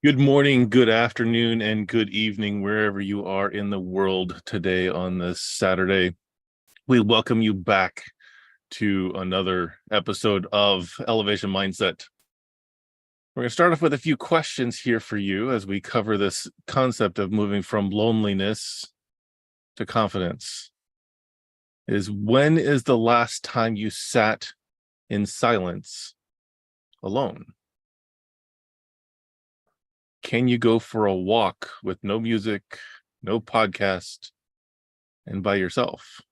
Good morning, good afternoon, and good evening, wherever you are in the world today on this Saturday. We welcome you back to another episode of Elevation Mindset. We're going to start off with a few questions here for you as we cover this concept of moving from loneliness to confidence. When is the last time you sat in silence alone? Can you go for a walk with no music, no podcast, and by yourself?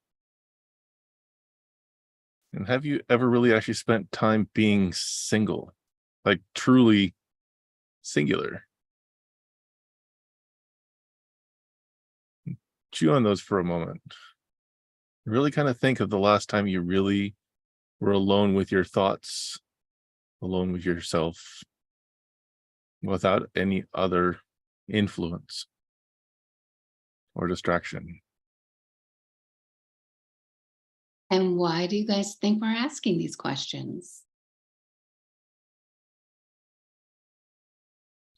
And have you ever really actually spent time being single, like truly singular? Chew on those for a moment. Really kind of think of the last time you really were alone with your thoughts, alone with yourself, without any other influence or distraction. And why do you guys think we're asking these questions?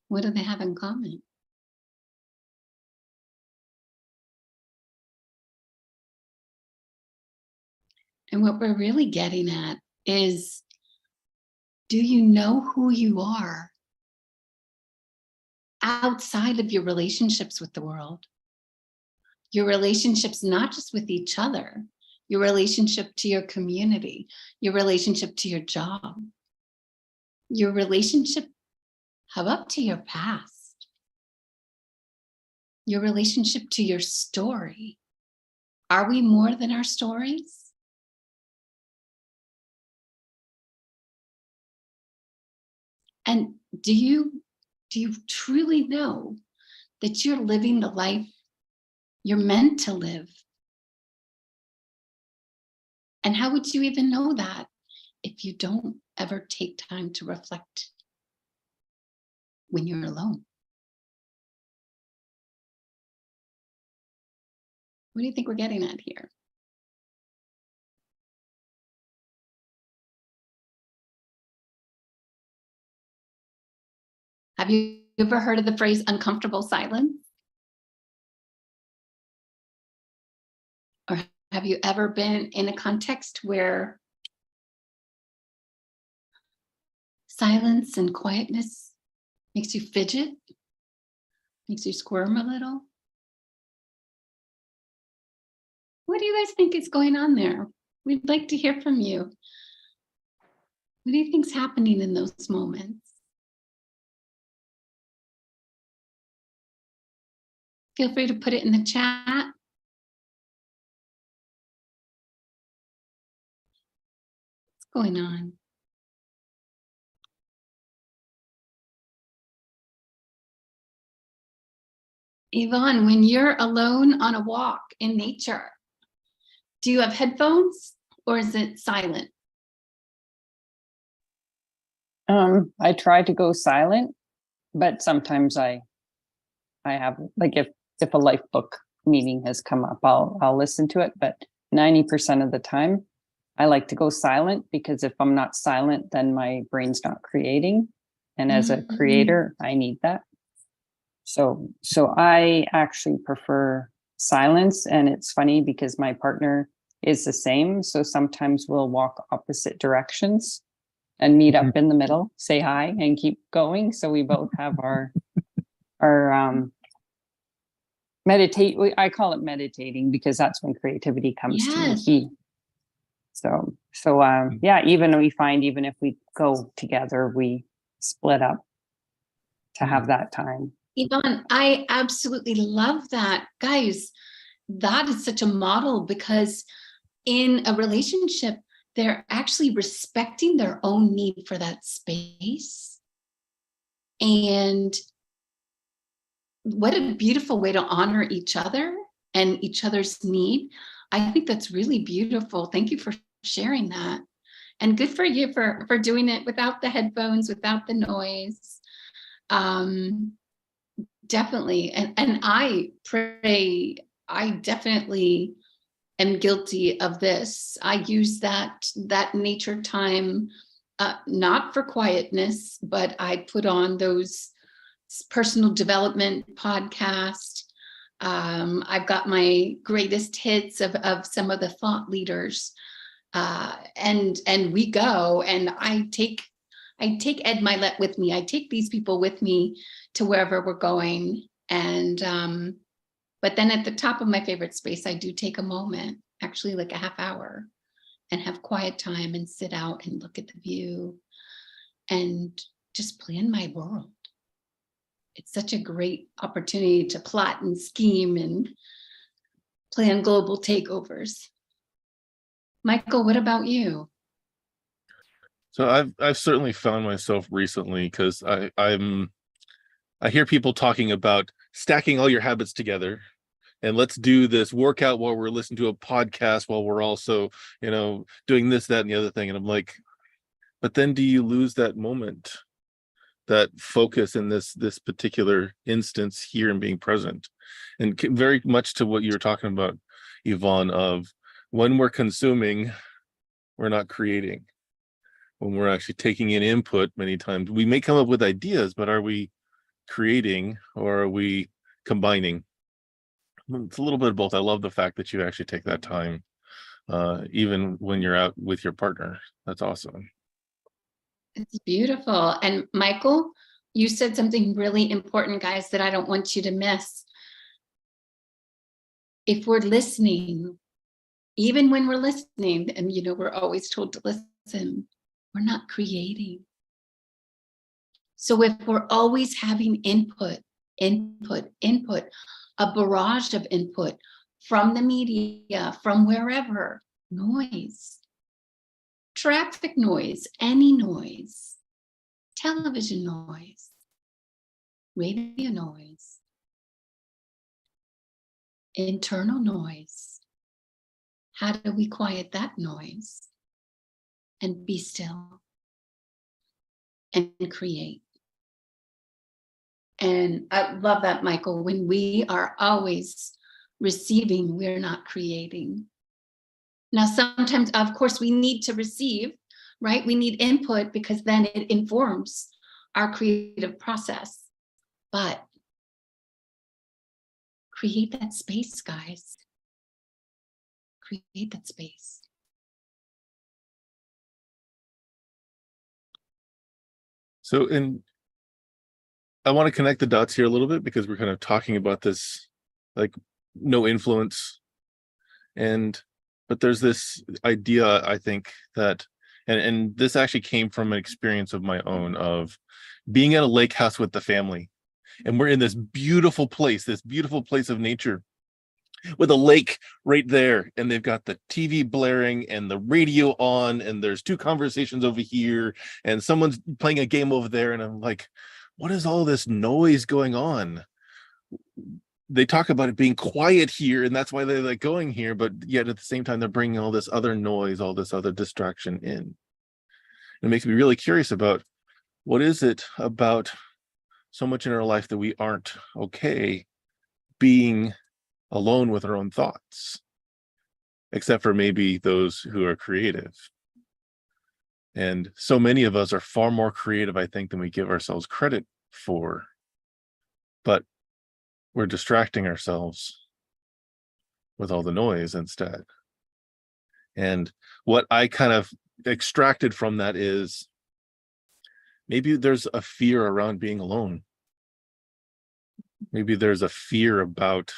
What do they have in common? And what we're really getting at is, do you know who you are outside of your relationships with the world? Your relationships, not just with each other, your relationship to your community, your relationship to your job, your relationship, how about to your past, your relationship to your story. Are we more than our stories? And do you truly know that you're living the life you're meant to live? And how would you even know that if you don't ever take time to reflect when you're alone? What do you think we're getting at here? Have you ever heard of the phrase uncomfortable silence? Or have you ever been in a context where silence and quietness makes you fidget, makes you squirm a little? What do you guys think is going on there? We'd like to hear from you. What do you think's happening in those moments? Feel free to put it in the chat. What's going on? Yvonne, when you're alone on a walk in nature, do you have headphones or is it silent? I try to go silent, but sometimes I have, like, if a life book meeting has come up, I'll listen to it. But 90% of the time, I like to go silent, because if I'm not silent, then my brain's not creating. And as a creator, I need that. So I actually prefer silence. And it's funny because my partner is the same. So sometimes we'll walk opposite directions and meet up in the middle, say hi, and keep going. So we both have our meditate. I call it meditating, because that's when creativity comes to me. Yeah, even we find, even if we go together, we split up to have that time. Yvonne, I absolutely love that. Guys, that is such a model, because in a relationship, they're actually respecting their own need for that space. And what a beautiful way to honor each other and each other's need. I think that's really beautiful. Thank you for sharing that. And good for you for doing it without the headphones, without the noise. Definitely. And I pray, I definitely am guilty of this. I use that nature time, not for quietness, but I put on those personal development podcast. I've got my greatest hits of some of the thought leaders. And we go, and I take Ed Milet with me. I take these people with me to wherever we're going. And but then at the top of my favorite space, I do take a moment, actually like a half hour, and have quiet time and sit out and look at the view and just plan my world. It's such a great opportunity to plot and scheme and plan global takeovers. Michael, what about you? So I've certainly found myself recently, because I hear people talking about stacking all your habits together, and let's do this workout while we're listening to a podcast while we're also, doing this, that, and the other thing. And I'm like, but then do you lose that moment, that focus in this particular instance here and being present? And very much to what you were talking about, Yvonne, of when we're consuming, we're not creating. When we're actually taking in input, many times we may come up with ideas, but are we creating, or are we combining? It's a little bit of both. I love the fact that you actually take that time, even when you're out with your partner. That's awesome. It's beautiful. And Michael, you said something really important, guys, that I don't want you to miss. If we're listening, even when we're listening, and we're always told to listen, we're not creating. So if we're always having input, a barrage of input from the media, from wherever, noise, traffic noise, any noise, television noise, radio noise, internal noise. How do we quiet that noise and be still and create? And I love that, Michael. When we are always receiving, we're not creating. Now, sometimes, of course, we need to receive, right? We need input, because then it informs our creative process. But create that space, guys. Create that space. So, I want to connect the dots here a little bit, because we're kind of talking about this, like, no influence. But there's this idea, I think, that, and this actually came from an experience of my own, of being at a lake house with the family. And we're in this beautiful place of nature, with a lake right there. And they've got the TV blaring and the radio on, and there's two conversations over here, and someone's playing a game over there. And I'm like, what is all this noise going on? They talk about it being quiet here, and that's why they like going here, but yet at the same time they're bringing all this other noise, all this other distraction in. It makes me really curious about, what is it about so much in our life that we aren't okay being alone with our own thoughts, except for maybe those who are creative. And so many of us are far more creative, I think, than we give ourselves credit for. But we're distracting ourselves with all the noise instead. And what I kind of extracted from that is, maybe there's a fear around being alone. Maybe there's a fear about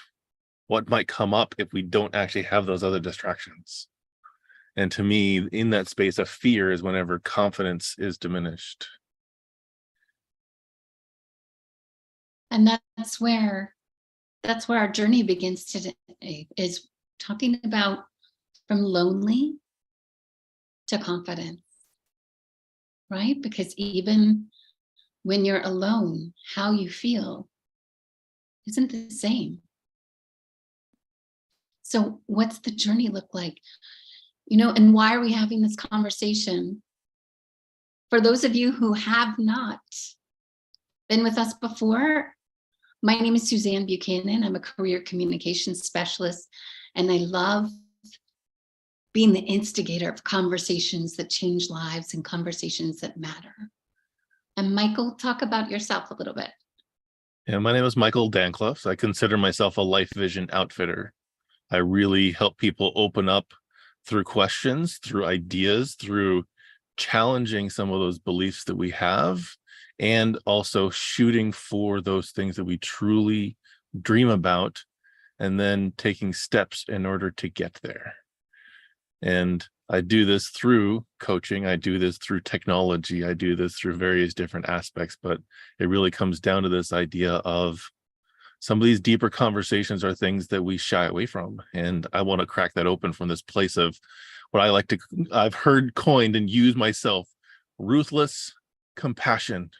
what might come up if we don't actually have those other distractions. And to me, in that space of fear is whenever confidence is diminished. And that's where our journey begins today, is talking about from lonely to confidence, right? Because even when you're alone, how you feel isn't the same. So what's the journey look like? And why are we having this conversation? For those of you who have not been with us before, my name is Suzanne Buchanan. I'm a career communications specialist, and I love being the instigator of conversations that change lives and conversations that matter. And Michael, talk about yourself a little bit. Yeah, my name is Michael Danklefs. I consider myself a life vision outfitter. I really help people open up through questions, through ideas, through challenging some of those beliefs that we have, and also shooting for those things that we truly dream about, and then taking steps in order to get there. And I do this through coaching. I do this through technology. I do this through various different aspects, but it really comes down to this idea of some of these deeper conversations are things that we shy away from. And I want to crack that open from this place of what I've heard coined and used myself, ruthless compassion.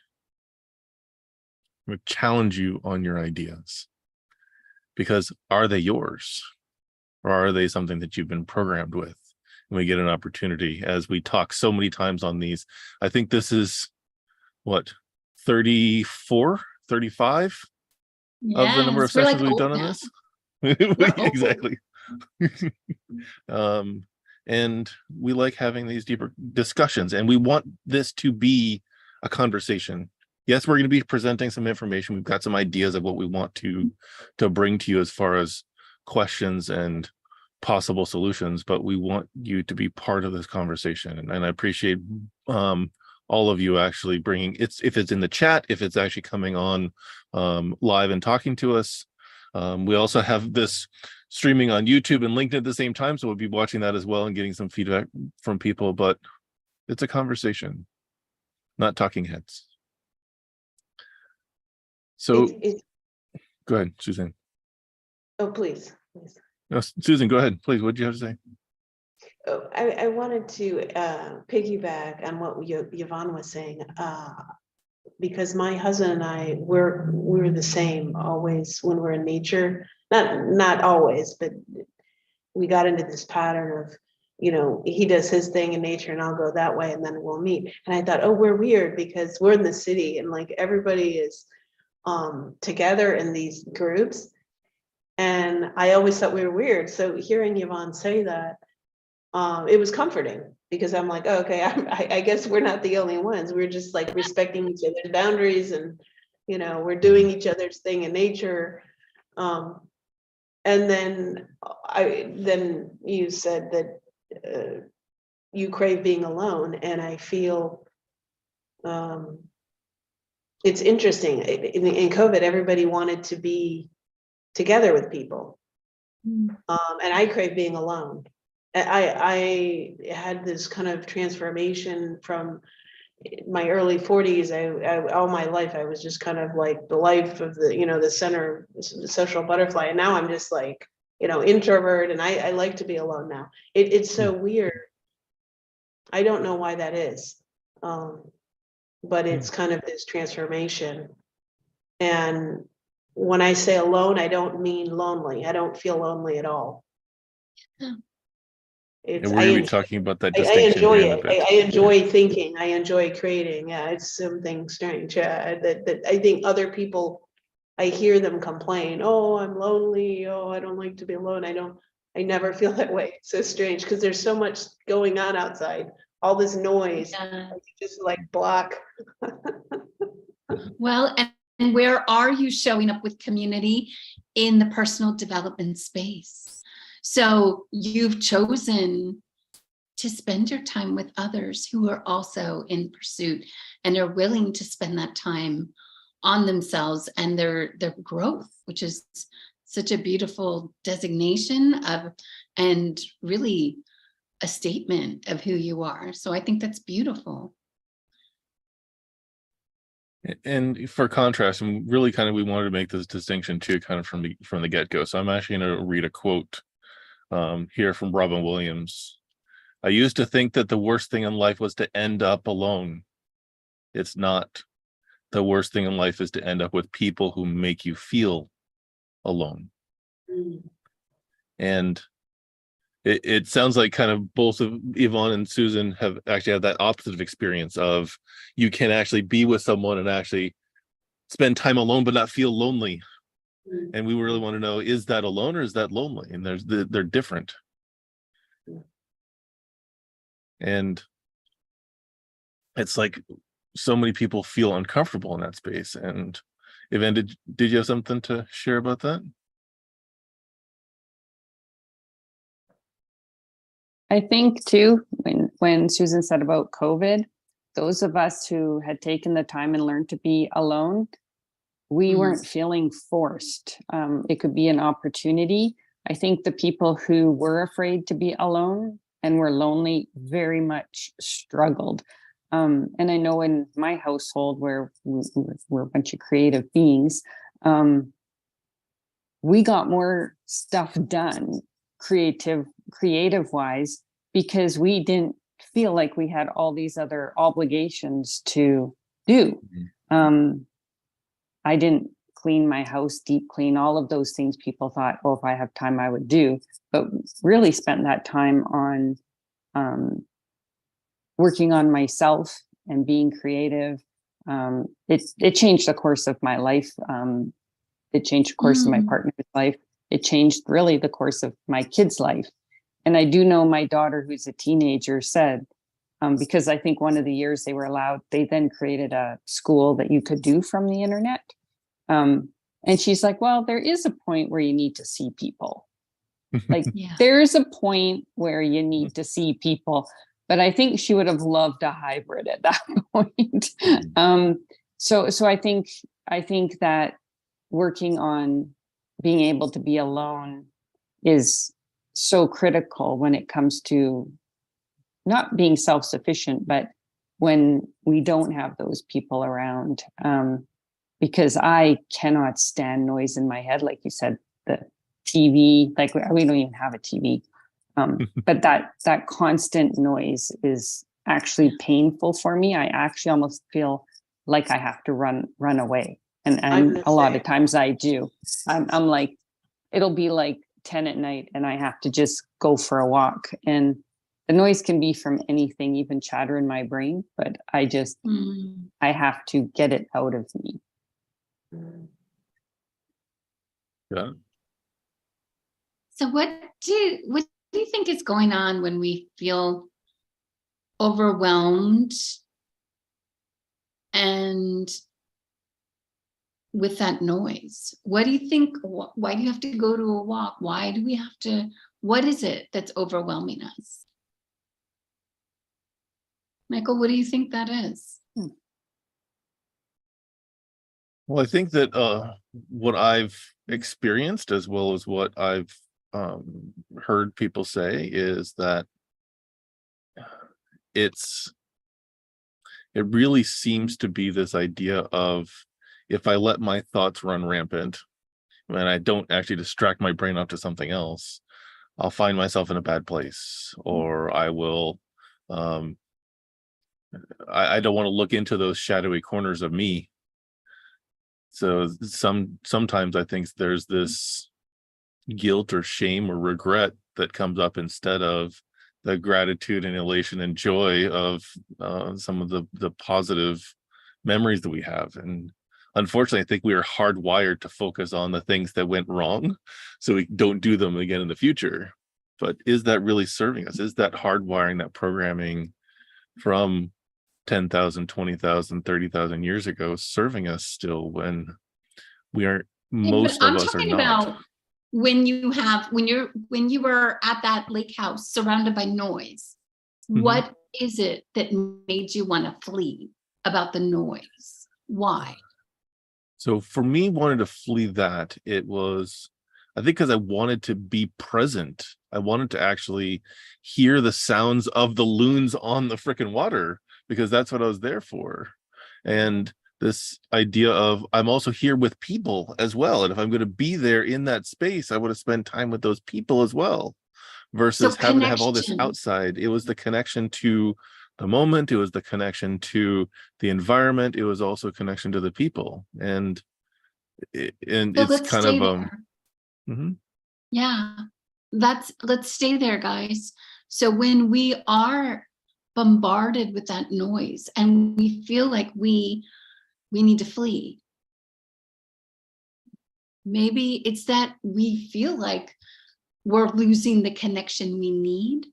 I'm going to challenge you on your ideas, because are they yours, or are they something that you've been programmed with? And we get an opportunity, as we talk so many times on these. I think this is what, 34, 35 of the number of Yes, we're sessions like we've old done on now. this. We're old. Exactly. And we like having these deeper discussions, and we want this to be a conversation. Yes, we're going to be presenting some information. We've got some ideas of what we want to bring to you as far as questions and possible solutions, but we want you to be part of this conversation. And I appreciate all of you actually bringing it's, if it's in the chat, if it's actually coming on live and talking to us. We also have this streaming on YouTube and LinkedIn at the same time, so we'll be watching that as well and getting some feedback from people. But it's a conversation, not talking heads. So go ahead, Suzanne. Oh, please. No, Susan, go ahead, please. What did you have to say? Oh, I wanted to piggyback on what Yvonne was saying, because my husband and I, we're the same always when we're in nature. Not always, but we got into this pattern of, he does his thing in nature and I'll go that way, and then we'll meet. And I thought, oh, we're weird because we're in the city and like everybody is together in these groups. And I always thought we were weird. So hearing Yvonne say that, it was comforting, because I'm like, oh, okay, I guess we're not the only ones. We're just like respecting each other's boundaries, and we're doing each other's thing in nature. And then you said that you crave being alone, and I feel it's interesting. In COVID, everybody wanted to be together with people, and I crave being alone. I had this kind of transformation from my early 40s. I all my life I was just kind of like the life of the center, the social butterfly, and now I'm just like introvert, and I like to be alone now. It's so weird. I don't know why that is, but it's kind of this transformation. And when I say alone, I don't mean lonely. I don't feel lonely at all. And we're going to be talking about that distinction. I enjoy here in a it. bit. I enjoy thinking. I enjoy creating. Yeah, it's something strange. That I think other people, I hear them complain, oh, I'm lonely. Oh, I don't like to be alone. I never feel that way. It's so strange because there's so much going on outside. All this noise, just like block. Well, and where are you showing up with community? In the personal development space. So you've chosen to spend your time with others who are also in pursuit and are willing to spend that time on themselves and their growth, which is such a beautiful designation of, and really a statement of who you are. So I think that's beautiful. And for contrast, and really kind of we wanted to make this distinction too, kind of from the get-go. So I'm actually going to read a quote here from Robin Williams. I used to think that the worst thing in life was to end up alone. It's not. The worst thing in life is to end up with people who make you feel alone. And it sounds like kind of both of Yvonne and Susan have actually had that opposite of experience of you can actually be with someone and actually spend time alone but not feel lonely. And we really want to know, is that alone or is that lonely? And they're different. And it's like so many people feel uncomfortable in that space. And Yvonne, did you have something to share about that? I think too, when Susan said about COVID, those of us who had taken the time and learned to be alone, we weren't feeling forced. It could be an opportunity. I think the people who were afraid to be alone and were lonely very much struggled. And I know in my household, where we're a bunch of creative beings, we got more stuff done creative wise, because we didn't feel like we had all these other obligations to do. I didn't clean my house, deep clean, all of those things people thought, oh, if I have time, I would do, but really spent that time on working on myself and being creative. It changed the course of my life. It changed the course of my partner's life. It changed really the course of my kid's life. And I do know my daughter, who's a teenager, said, because I think one of the years they were allowed, they then created a school that you could do from the internet. And she's like, well, there is a point where you need to see people. Like there's a point where you need to see people, but I think she would have loved a hybrid at that point. So I think that working on being able to be alone is so critical when it comes to not being self-sufficient, but when we don't have those people around, because I cannot stand noise in my head. Like you said, the TV, like we don't even have a TV, but that constant noise is actually painful for me. I actually almost feel like I have to run away. And a lot of times I do. I'm like, it'll be like 10 at night and I have to just go for a walk. And the noise can be from anything, even chatter in my brain, but I just, I have to get it out of me. Yeah. So what do you think is going on when we feel overwhelmed and with that noise? What do you think? Why do you have to go to a walk? Why do we have to? What is it that's overwhelming us? Michael, what do you think that is? Well, I think that what I've experienced, as well as what I've heard people say, is that it really seems to be this idea of, if I let my thoughts run rampant and I don't actually distract my brain off to something else, I'll find myself in a bad place, or I will I don't want to look into those shadowy corners of me. So sometimes I think there's this guilt or shame or regret that comes up instead of the gratitude and elation and joy of some of the positive memories that we have. And unfortunately, I think we are hardwired to focus on the things that went wrong so we don't do them again in the future. But is that really serving us? Is that hardwiring, that programming from 10,000, 20,000, 30,000 years ago serving us still, when we aren't, most of us are not? About when you were at that lake house surrounded by noise, what is it that made you want to flee about the noise? Why? So for me, wanting to flee that, it was, I think, because I wanted to be present. I wanted to actually hear the sounds of the loons on the freaking water, because that's what I was there for. And this idea of, I'm also here with people as well. And if I'm going to be there in that space, I want to spend time with those people as well, versus having to have all this outside. It was the connection to the moment. It was the connection to the environment. It was also a connection to the people. And it's kind of, yeah, let's stay there, guys. So when we are bombarded with that noise and we feel like we need to flee, maybe it's that we feel like we're losing the connection we need,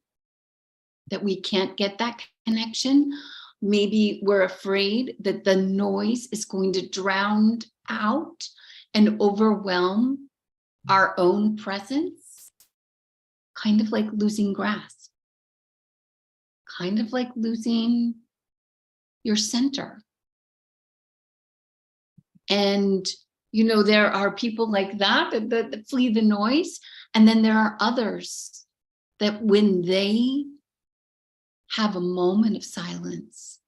that we can't get that connection, maybe we're afraid that the noise is going to drown out and overwhelm our own presence, kind of like losing grass, kind of like losing your center. And, you know, there are people like that flee the noise. And then there are others that when they have a moment of silence,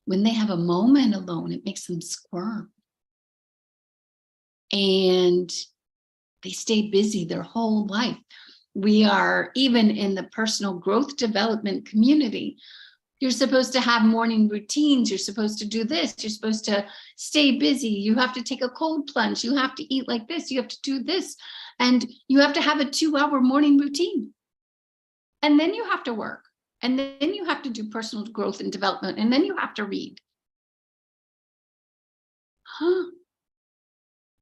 when they have a moment alone, it makes them squirm. And they stay busy their whole life. We are, even in the personal growth development community, you're supposed to have morning routines. You're supposed to do this. You're supposed to stay busy. You have to take a cold plunge. You have to eat like this. You have to do this. And you have to have a 2-hour morning routine. And then you have to work. And then you have to do personal growth and development. And then you have to read.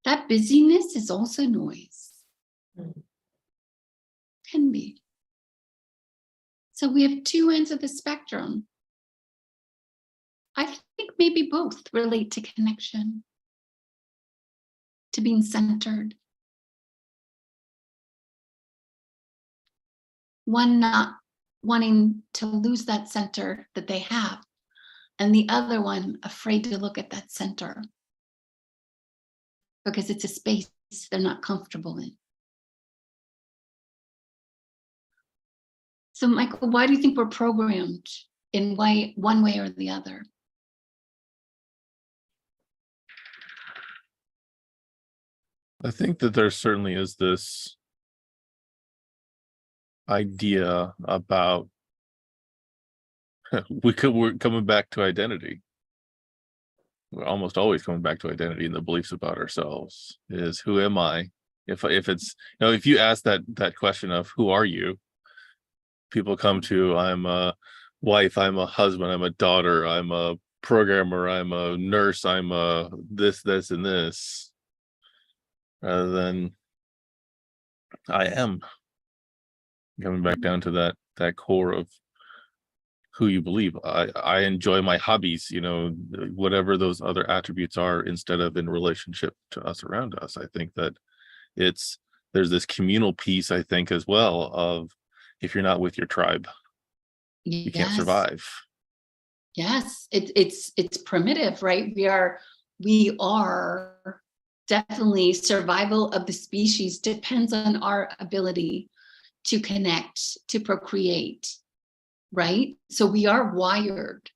That busyness is also noise. Can be. So we have two ends of the spectrum. I think maybe both relate to connection, to being centered. One not wanting to lose that center that they have, and the other one afraid to look at that center because it's a space they're not comfortable in. So, Michael, why do you think we're programmed in one way or the other? I think that there certainly is this idea about we're coming back to identity. We're almost always coming back to identity and the beliefs about ourselves. Is who am I? If it's, you know, if you ask that question of who are you, people come to, I'm a wife, I'm a husband, I'm a daughter, I'm a programmer, I'm a nurse, I'm a this, and this, rather than I am. Coming back down to that core of who you believe. I enjoy my hobbies, you know, whatever those other attributes are, instead of in relationship to us around us. I think that there's this communal piece, I think, as well, of if you're not with your tribe, you can't survive. Yes, it's primitive, right? We are definitely, survival of the species depends on our ability to connect, to procreate, right? So we are wired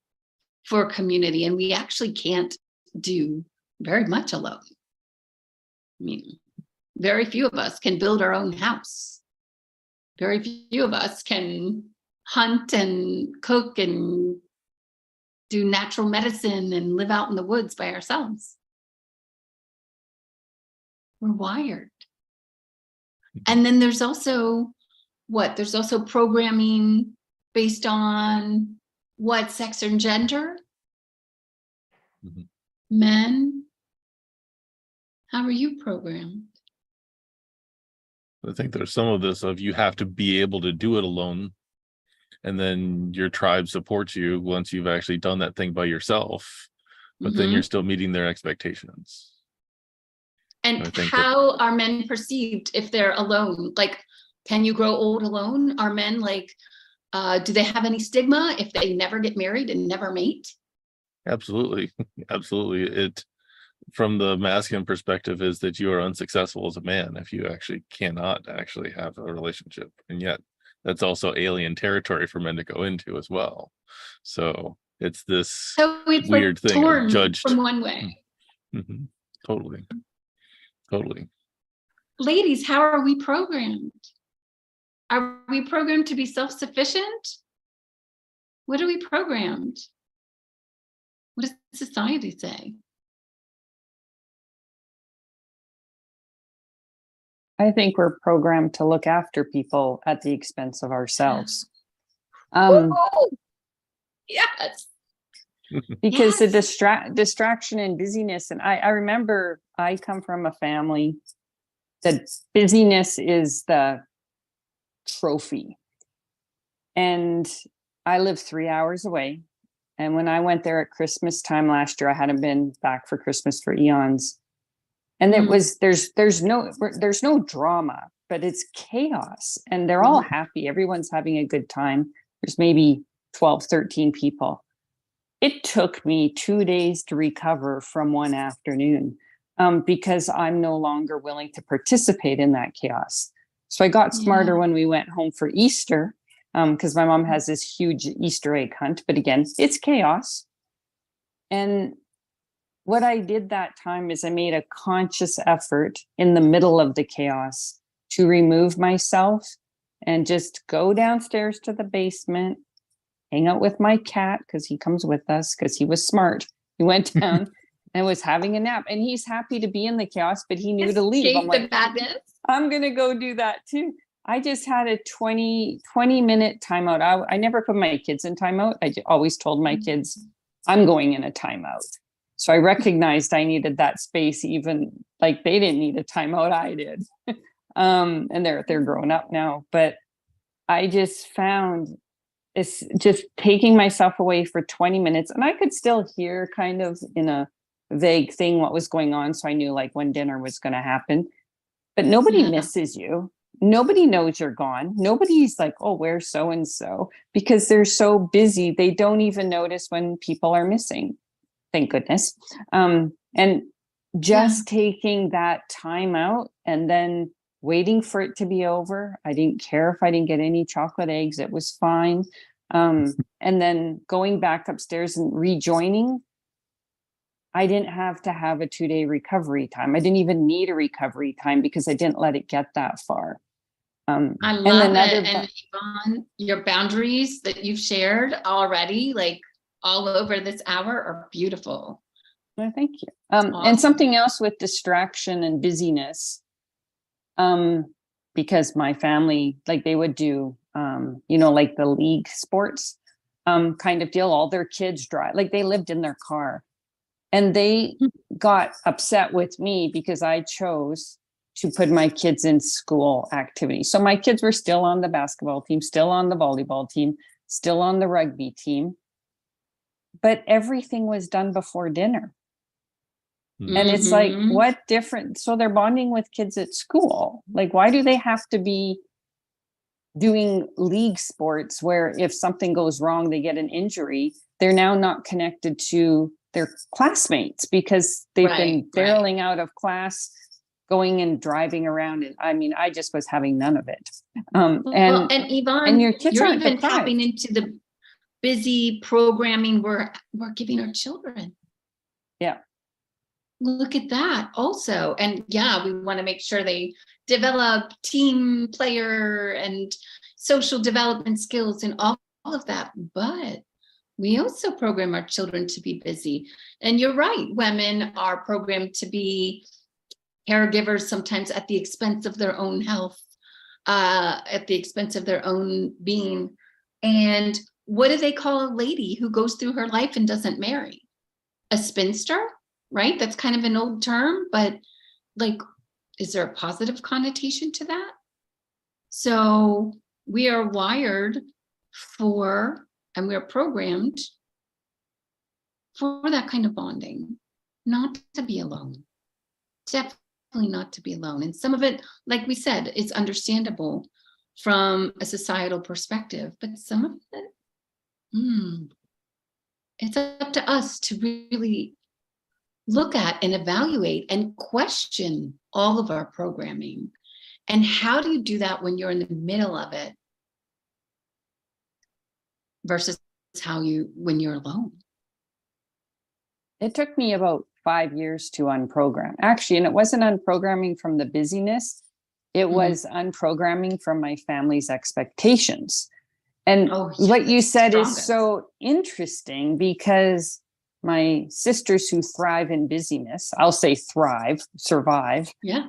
for community, and we actually can't do very much alone. I mean, very few of us can build our own house. Very few of us can hunt and cook and do natural medicine and live out in the woods by ourselves. We're wired. And then there's also There's also programming based on what, sex and gender? Mm-hmm. Men? How are you programmed? I think there's some of this of you have to be able to do it alone, and then your tribe supports you once you've actually done that thing by yourself, but then you're still meeting their expectations. And how are men perceived if they're alone? Like, can you grow old alone? Are men like, do they have any stigma if they never get married and never mate? Absolutely. It, from the masculine perspective, is that you are unsuccessful as a man if you actually cannot actually have a relationship, and yet that's also alien territory for men to go into as well. So it's this weird thing, torn judged from one way. Mm-hmm. Totally. Ladies, how are we programmed? Are we programmed to be self-sufficient? What are we programmed? What does society say? I think we're programmed to look after people at the expense of ourselves. Yes. Because the distraction and busyness, and I remember I come from a family that busyness is the trophy. And I live 3 hours away. And when I went there at Christmas time last year, I hadn't been back for Christmas for eons. And it was, there's no drama, but it's chaos, and they're all happy. Everyone's having a good time. There's maybe 12, 13 people. It took me 2 days to recover from one afternoon, because I'm no longer willing to participate in that chaos. So I got smarter when we went home for Easter, because my mom has this huge Easter egg hunt, but again, it's chaos. And what I did that time is I made a conscious effort in the middle of the chaos to remove myself and just go downstairs to the basement, hang out with my cat, because he comes with us, because he was smart. He went down and was having a nap, and he's happy to be in the chaos, but he knew to leave. I'm like, I'm going to go do that too. I just had a 20-minute timeout. I never put my kids in timeout. I always told my kids, I'm going in a timeout. So I recognized I needed that space, even like they didn't need a timeout, I did. And they're grown up now. But I just found it's just taking myself away for 20 minutes. And I could still hear kind of in a vague thing what was going on. So I knew like when dinner was going to happen. But nobody misses you. Nobody knows you're gone. Nobody's like, oh, where's so-and-so? Because they're so busy, they don't even notice when people are missing. Thank goodness. And just taking that time out and then waiting for it to be over. I didn't care if I didn't get any chocolate eggs. It was fine. And then going back upstairs and rejoining, I didn't have to have a 2-day recovery time. I didn't even need a recovery time because I didn't let it get that far. I love it. And Yvonne, your boundaries that you've shared already, like all over this hour, are beautiful. Well, thank you. Awesome. And something else with distraction and busyness, because my family, like they would do, like the league sports kind of deal. All their kids drive, like they lived in their car. And they got upset with me because I chose to put my kids in school activities. So my kids were still on the basketball team, still on the volleyball team, still on the rugby team. But everything was done before dinner. And it's like, what different? So they're bonding with kids at school. Like, why do they have to be doing league sports where if something goes wrong, they get an injury? They're now not connected to their classmates because they've been barreling out of class, going and driving around. And I mean, I just was having none of it. And Yvonne, and your kids you're aren't even deprived. tapping into the busy programming we're giving our children. Yeah. Look at that also. And we want to make sure they develop team player and social development skills and all of that. But we also program our children to be busy. And you're right, women are programmed to be caregivers, sometimes at the expense of their own health, at the expense of their own being. And what do they call a lady who goes through her life and doesn't marry? A spinster, right? That's kind of an old term, but like, is there a positive connotation to that? So we are wired for, and we are programmed for that kind of bonding, not to be alone. Definitely not to be alone. And some of it, like we said, it's understandable from a societal perspective, but some of it, it's up to us to really look at and evaluate and question all of our programming. And how do you do that when you're in the middle of it versus when you're alone? It took me about 5 years to unprogram. Actually, and it wasn't unprogramming from the busyness. It was unprogramming from my family's expectations. And what you said is so interesting because my sisters who thrive in busyness, I'll say thrive, survive. Yeah.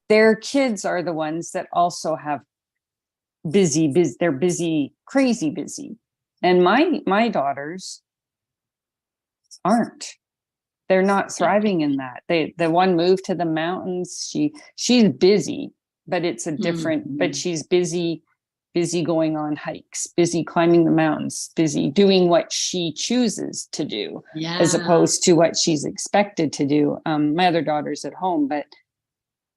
Their kids are the ones that also have busy, they're busy, crazy busy. And my daughters aren't. They're not thriving in that. The one moved to the mountains. She's busy, but it's a different, but she's busy busy going on hikes, busy climbing the mountains, busy doing what she chooses to do, as opposed to what she's expected to do. My other daughter's at home, but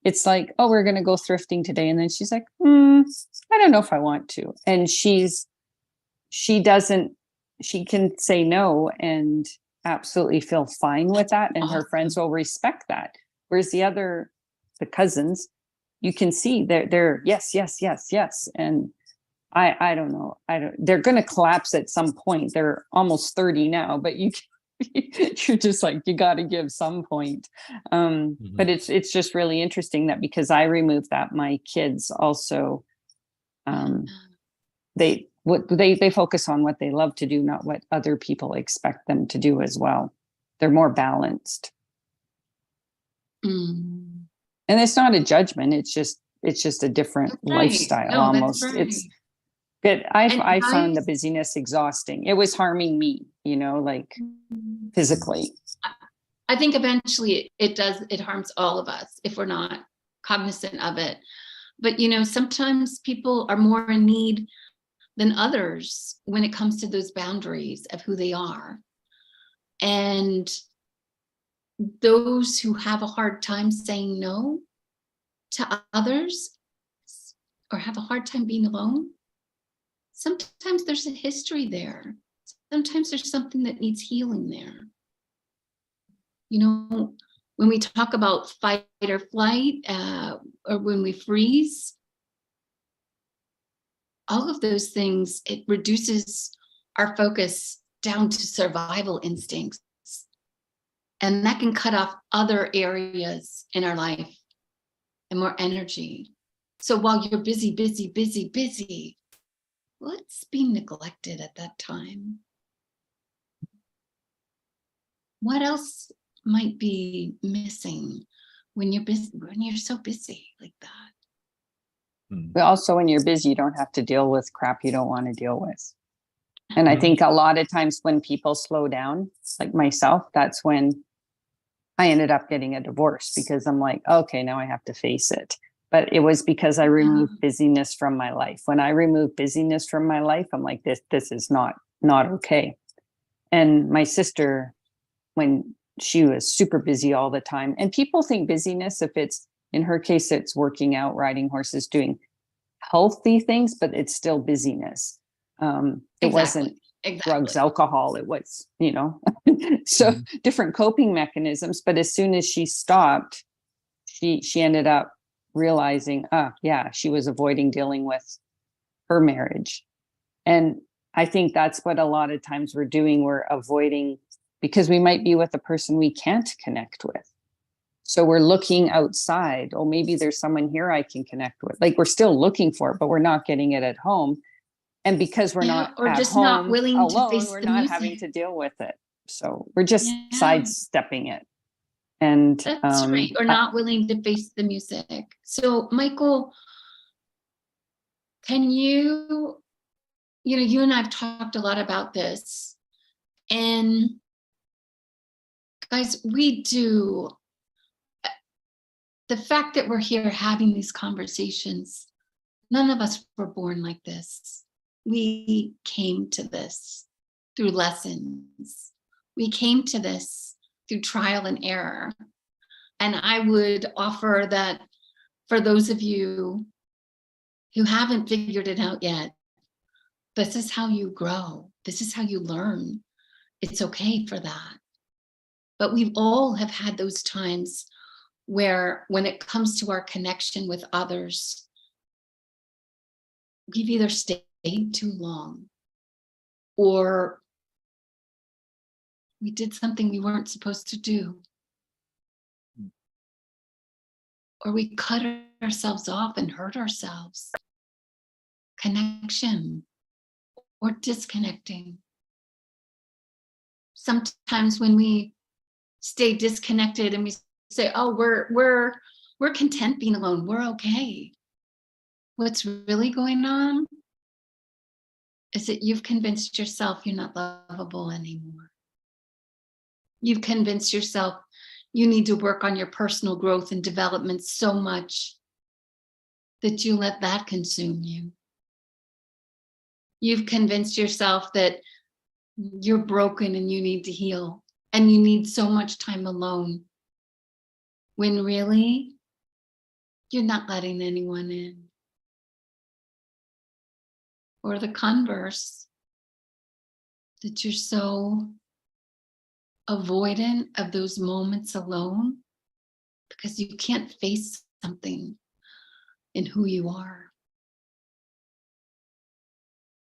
it's like, oh, we're going to go thrifting today. And then she's like, I don't know if I want to. And she can say no and absolutely feel fine with that. And her friends will respect that. Whereas the cousins, you can see they're yes, yes, yes, yes. And I don't know. They're going to collapse at some point. They're almost 30 now, but you're just like, you got to give some point. But it's just really interesting that because I removed that, my kids also, they focus on what they love to do, not what other people expect them to do as well. They're more balanced. And it's not a judgment. It's just a different lifestyle. No, almost. It's good. I found the busyness exhausting. It was harming me, like physically. I think eventually it harms all of us if we're not cognizant of it. But, sometimes people are more in need than others when it comes to those boundaries of who they are. And those who have a hard time saying no to others or have a hard time being alone, sometimes there's a history there. Sometimes there's something that needs healing there. When we talk about fight or flight, or when we freeze, all of those things, it reduces our focus down to survival instincts. And that can cut off other areas in our life and more energy. So while you're busy, what's being neglected at that time? What else might be missing when you're busy, when you're so busy like that? But also when you're busy, you don't have to deal with crap you don't want to deal with. And I think a lot of times when people slow down, like myself, that's when I ended up getting a divorce, because I'm like, okay, now I have to face it. But it was because I removed busyness from my life. When I removed busyness from my life, I'm like, this is not okay. And my sister, when she was super busy all the time, and people think busyness, if it's, in her case, it's working out, riding horses, doing healthy things, but it's still busyness. It wasn't drugs, alcohol, it was, so different coping mechanisms. But as soon as she stopped, she ended up realizing, she was avoiding dealing with her marriage. And I think that's what a lot of times we're doing. We're avoiding, because we might be with a person we can't connect with. So we're looking outside. Oh, maybe there's someone here I can connect with. Like, we're still looking for it, but we're not getting it at home. And because we're not or at just home not willing alone, to face we're the not music. having to deal with it. So we're just sidestepping it. And that's right. Or not willing to face the music. So Michael, can you and I've talked a lot about this, and guys, we do. The fact that we're here having these conversations, none of us were born like this. We came to this through lessons. We came to this through trial and error. And I would offer that for those of you who haven't figured it out yet, this is how you grow. This is how you learn. It's okay for that. But we all have had those times where, when it comes to our connection with others, we've either stayed too long, or we did something we weren't supposed to do, or we cut ourselves off and hurt ourselves. Connection or disconnecting. Sometimes when we stay disconnected and we say, oh, we're content being alone, we're okay. What's really going on is that you've convinced yourself you're not lovable anymore. You've convinced yourself you need to work on your personal growth and development so much that you let that consume you. You've convinced yourself that you're broken and you need to heal and you need so much time alone, when really you're not letting anyone in. Or the converse, that you're so avoidant of those moments alone because you can't face something in who you are.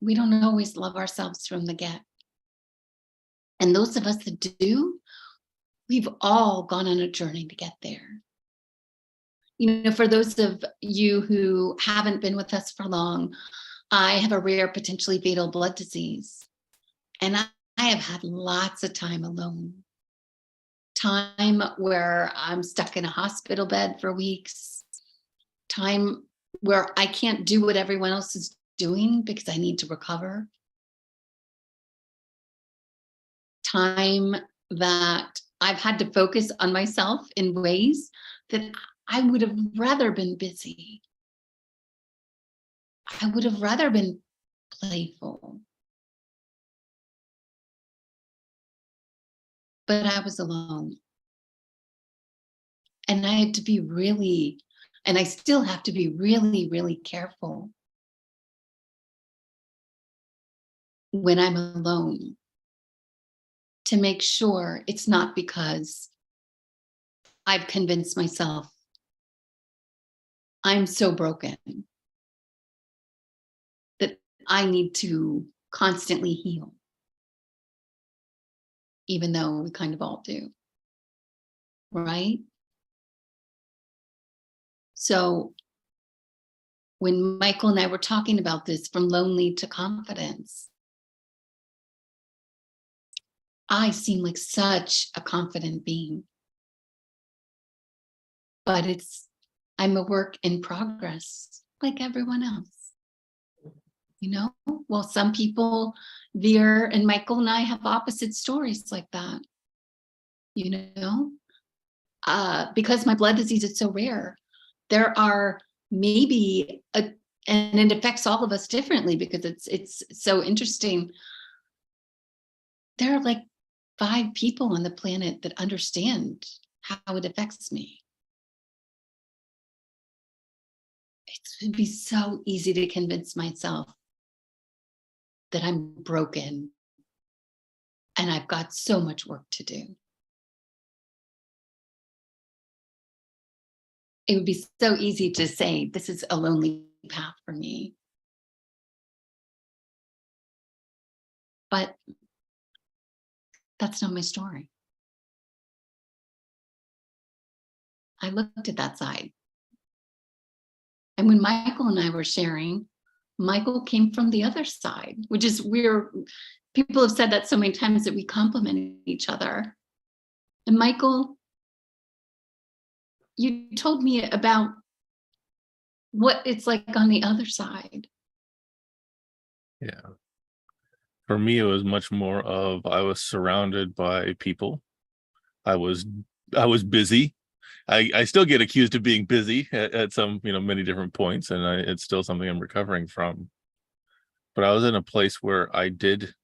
We don't always love ourselves from the get. And those of us that do, we've all gone on a journey to get there. You know, for those of you who haven't been with us for long, I have a rare, potentially fatal blood disease. And I have had lots of time alone. Time where I'm stuck in a hospital bed for weeks. Time where I can't do what everyone else is doing because I need to recover. Time that I've had to focus on myself in ways that I would have rather been busy. I would have rather been playful. But I was alone. And I had to be really, and I still have to be really, really careful when I'm alone to make sure it's not because I've convinced myself I'm so broken that I need to constantly heal, even though we kind of all do, right? So when Michael and I were talking about this, from lonely to confidence, I seem like such a confident being. But I'm a work in progress, like everyone else. You know, well, some people, Veer and Michael and I have opposite stories like that. You know, because my blood disease is so rare, there are maybe and it affects all of us differently because it's so interesting. There are like 5 people on the planet that understand how it affects me. It would be so easy to convince myself that I'm broken and I've got so much work to do. It would be so easy to say, this is a lonely path for me. But that's not my story. I looked at that side. And when Michael and I were sharing, Michael came from the other side, which is weird. People have said that so many times that we complement each other. And Michael, you told me about what it's like on the other side. Yeah. For me, it was much more of I was surrounded by people. I was busy. I still get accused of being busy at some, many different points, and it's still something I'm recovering from. But I was in a place where I did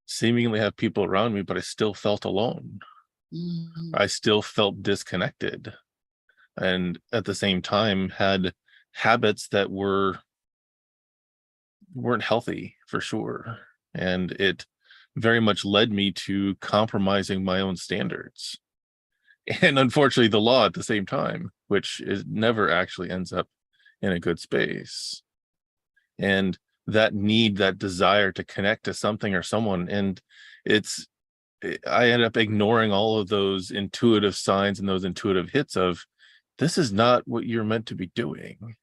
seemingly have people around me, but I still felt alone. Mm. I still felt disconnected, and at the same time had habits that weren't healthy for sure. And it very much led me to compromising my own standards. And unfortunately, the law at the same time, which is never actually ends up in a good space. And that need, that desire to connect to something or someone, and I end up ignoring all of those intuitive signs and those intuitive hits of this is not what you're meant to be doing.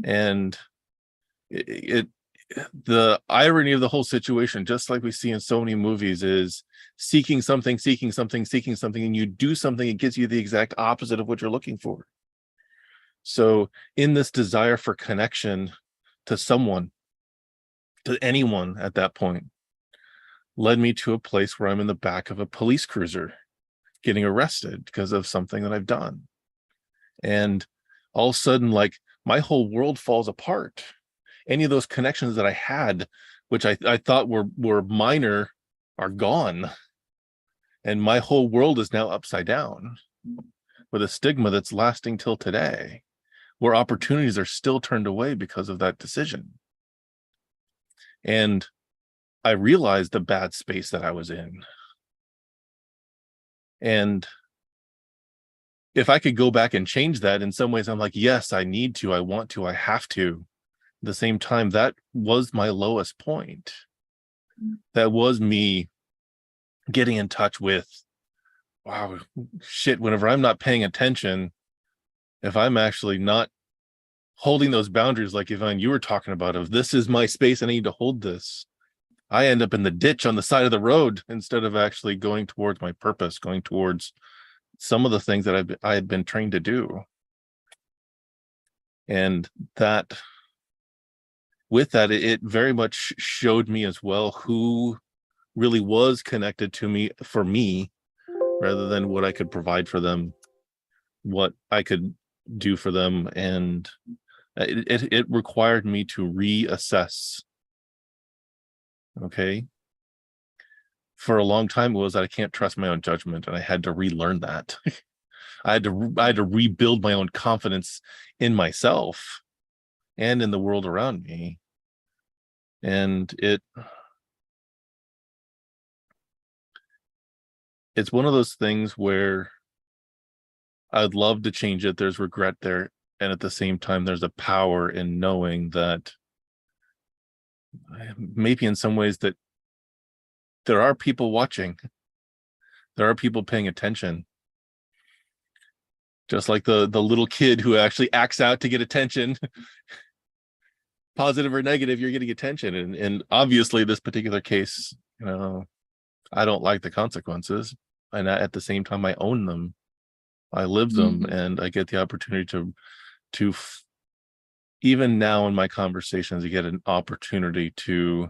And the irony of the whole situation, just like we see in so many movies, is seeking something, and you do something, it gives you the exact opposite of what you're looking for. So in this desire for connection to someone, to anyone at that point, led me to a place where I'm in the back of a police cruiser getting arrested because of something that I've done. And all of a sudden, like, my whole world falls apart. any of those connections that I had, which I thought were minor, are gone. And my whole world is now upside down with a stigma that's lasting till today, where opportunities are still turned away because of that decision. And I realized the bad space that I was in. And if I could go back and change that, in some ways, I'm like, yes, I need to, I want to, I have to. At the same time, that was my lowest point. That was me getting in touch with, wow, shit, whenever I'm not paying attention, if I'm actually not holding those boundaries, like Yvonne, you were talking about, of this is my space, I need to hold this, I end up in the ditch on the side of the road instead of actually going towards my purpose, going towards some of the things that I had been trained to do. And that, with that, it very much showed me as well who really was connected to me for me, rather than what I could provide for them, what I could do for them. And it required me to reassess. Okay. For a long time, it was that I can't trust my own judgment, and I had to relearn that. I had to rebuild my own confidence in myself and in the world around me. And it's one of those things where I'd love to change it. There's regret there. And at the same time, there's a power in knowing that maybe in some ways that there are people watching. There are people paying attention. Just like the little kid who actually acts out to get attention. Positive or negative, you're getting attention. And obviously this particular case, I don't like the consequences. And at the same time, I own them. I live them, and I get the opportunity to even now in my conversations, you get an opportunity to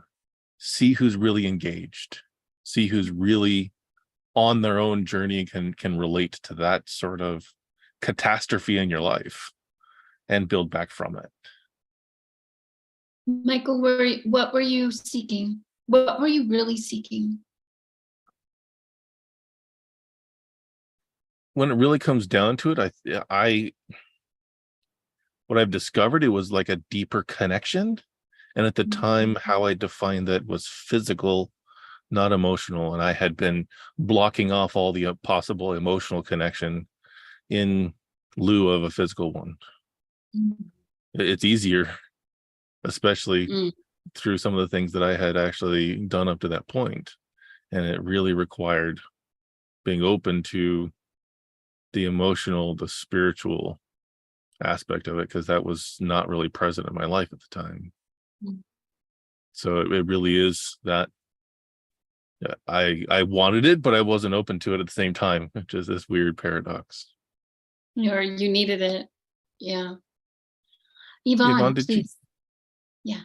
see who's really engaged, see who's really on their own journey and can relate to that sort of catastrophe in your life and build back from it. Michael, what were you seeking? What were you really seeking? When it really comes down to it, what I've discovered, it was like a deeper connection. And at the time, how I defined that was physical, not emotional. And I had been blocking off all the possible emotional connection in lieu of a physical one. It's easier, especially through some of the things that I had actually done up to that point. And it really required being open to the emotional, the spiritual aspect of it, because that was not really present in my life at the time. So it really is that I wanted it, but I wasn't open to it at the same time, which is this weird paradox. Or you needed it. Yeah. Yvonne, please. Yeah.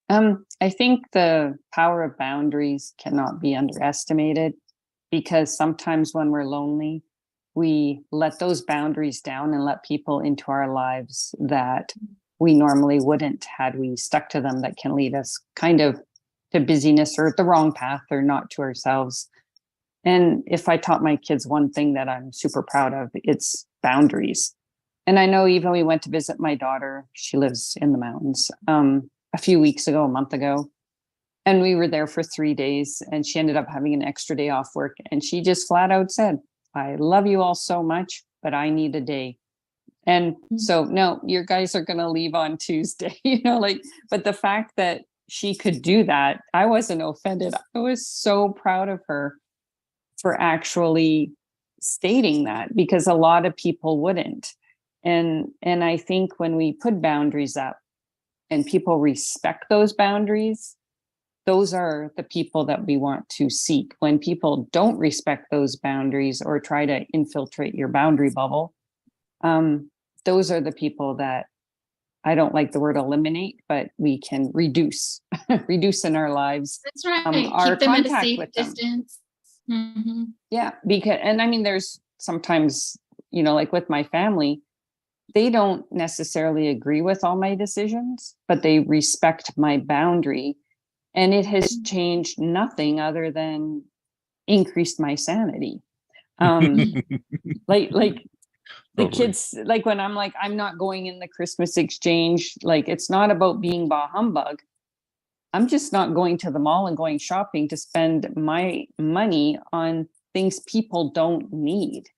I think the power of boundaries cannot be underestimated, because sometimes when we're lonely, we let those boundaries down and let people into our lives that we normally wouldn't had we stuck to them, that can lead us kind of to busyness or the wrong path or not to ourselves. And if I taught my kids one thing that I'm super proud of, it's boundaries. And I know even we went to visit my daughter, she lives in the mountains, a few weeks ago, a month ago. And we were there for 3 days, and she ended up having an extra day off work. And she just flat out said, I love you all so much, but I need a day. And so, no, your guys are going to leave on Tuesday, but the fact that she could do that, I wasn't offended. I was so proud of her for actually stating that, because a lot of people wouldn't. And I think when we put boundaries up and people respect those boundaries, those are the people that we want to seek. When people don't respect those boundaries or try to infiltrate your boundary bubble, those are the people that, I don't like the word eliminate, but we can reduce in our lives. That's right. Our Keep them at a contact safe with them. distance. Yeah, because, and I mean, there's sometimes, like with my family, they don't necessarily agree with all my decisions, but they respect my boundary. And it has changed nothing other than increased my sanity. Like the Totally. kids, like when I'm like, I'm not going in the Christmas exchange, like it's not about being bah humbug. I'm just not going to the mall and going shopping to spend my money on things people don't need.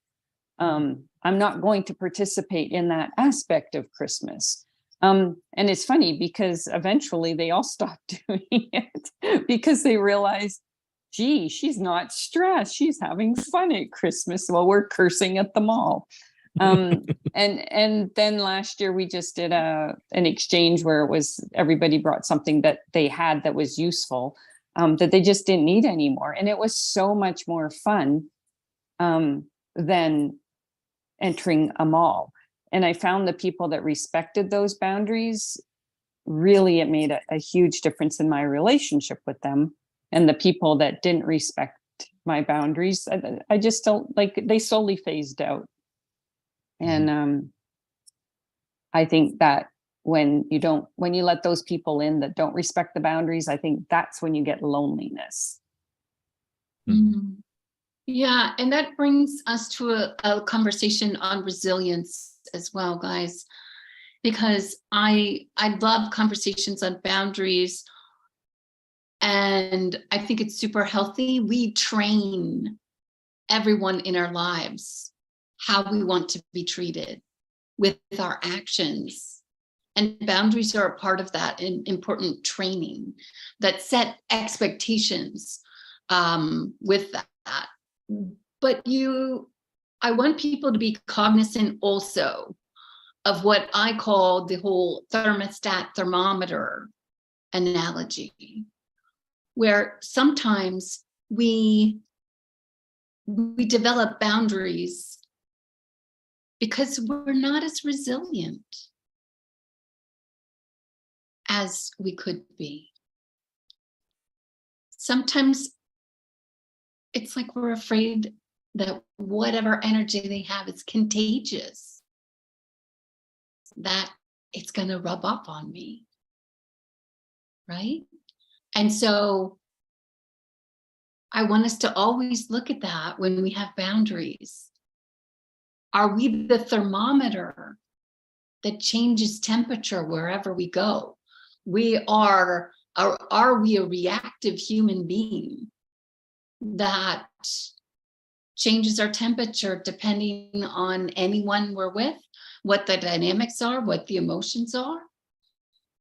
I'm not going to participate in that aspect of Christmas. And it's funny because eventually they all stopped doing it because they realized, gee, she's not stressed. She's having fun at Christmas while we're cursing at the mall. And then last year we just did an exchange where it was everybody brought something that they had that was useful, that they just didn't need anymore. And it was so much more fun than entering a mall. And I found the people that respected those boundaries, really, it made a huge difference in my relationship with them. And the people that didn't respect my boundaries, I just don't like, they slowly phased out. And I think that when you let those people in that don't respect the boundaries, I think that's when you get loneliness. Mm-hmm. Yeah, and that brings us to a conversation on resilience as well, guys, because I love conversations on boundaries, and I think it's super healthy. We train everyone in our lives how we want to be treated with our actions, and boundaries are a part of that important training that set expectations with that. But I want people to be cognizant also of what I call the whole thermometer analogy, where sometimes we develop boundaries because we're not as resilient as we could be. Sometimes it's like we're afraid that whatever energy they have is contagious, that it's going to rub off on me, right? And so I want us to always look at that when we have boundaries. Are we the thermometer that changes temperature wherever we go? Are we a reactive human being that changes our temperature depending on anyone we're with, what the dynamics are, what the emotions are?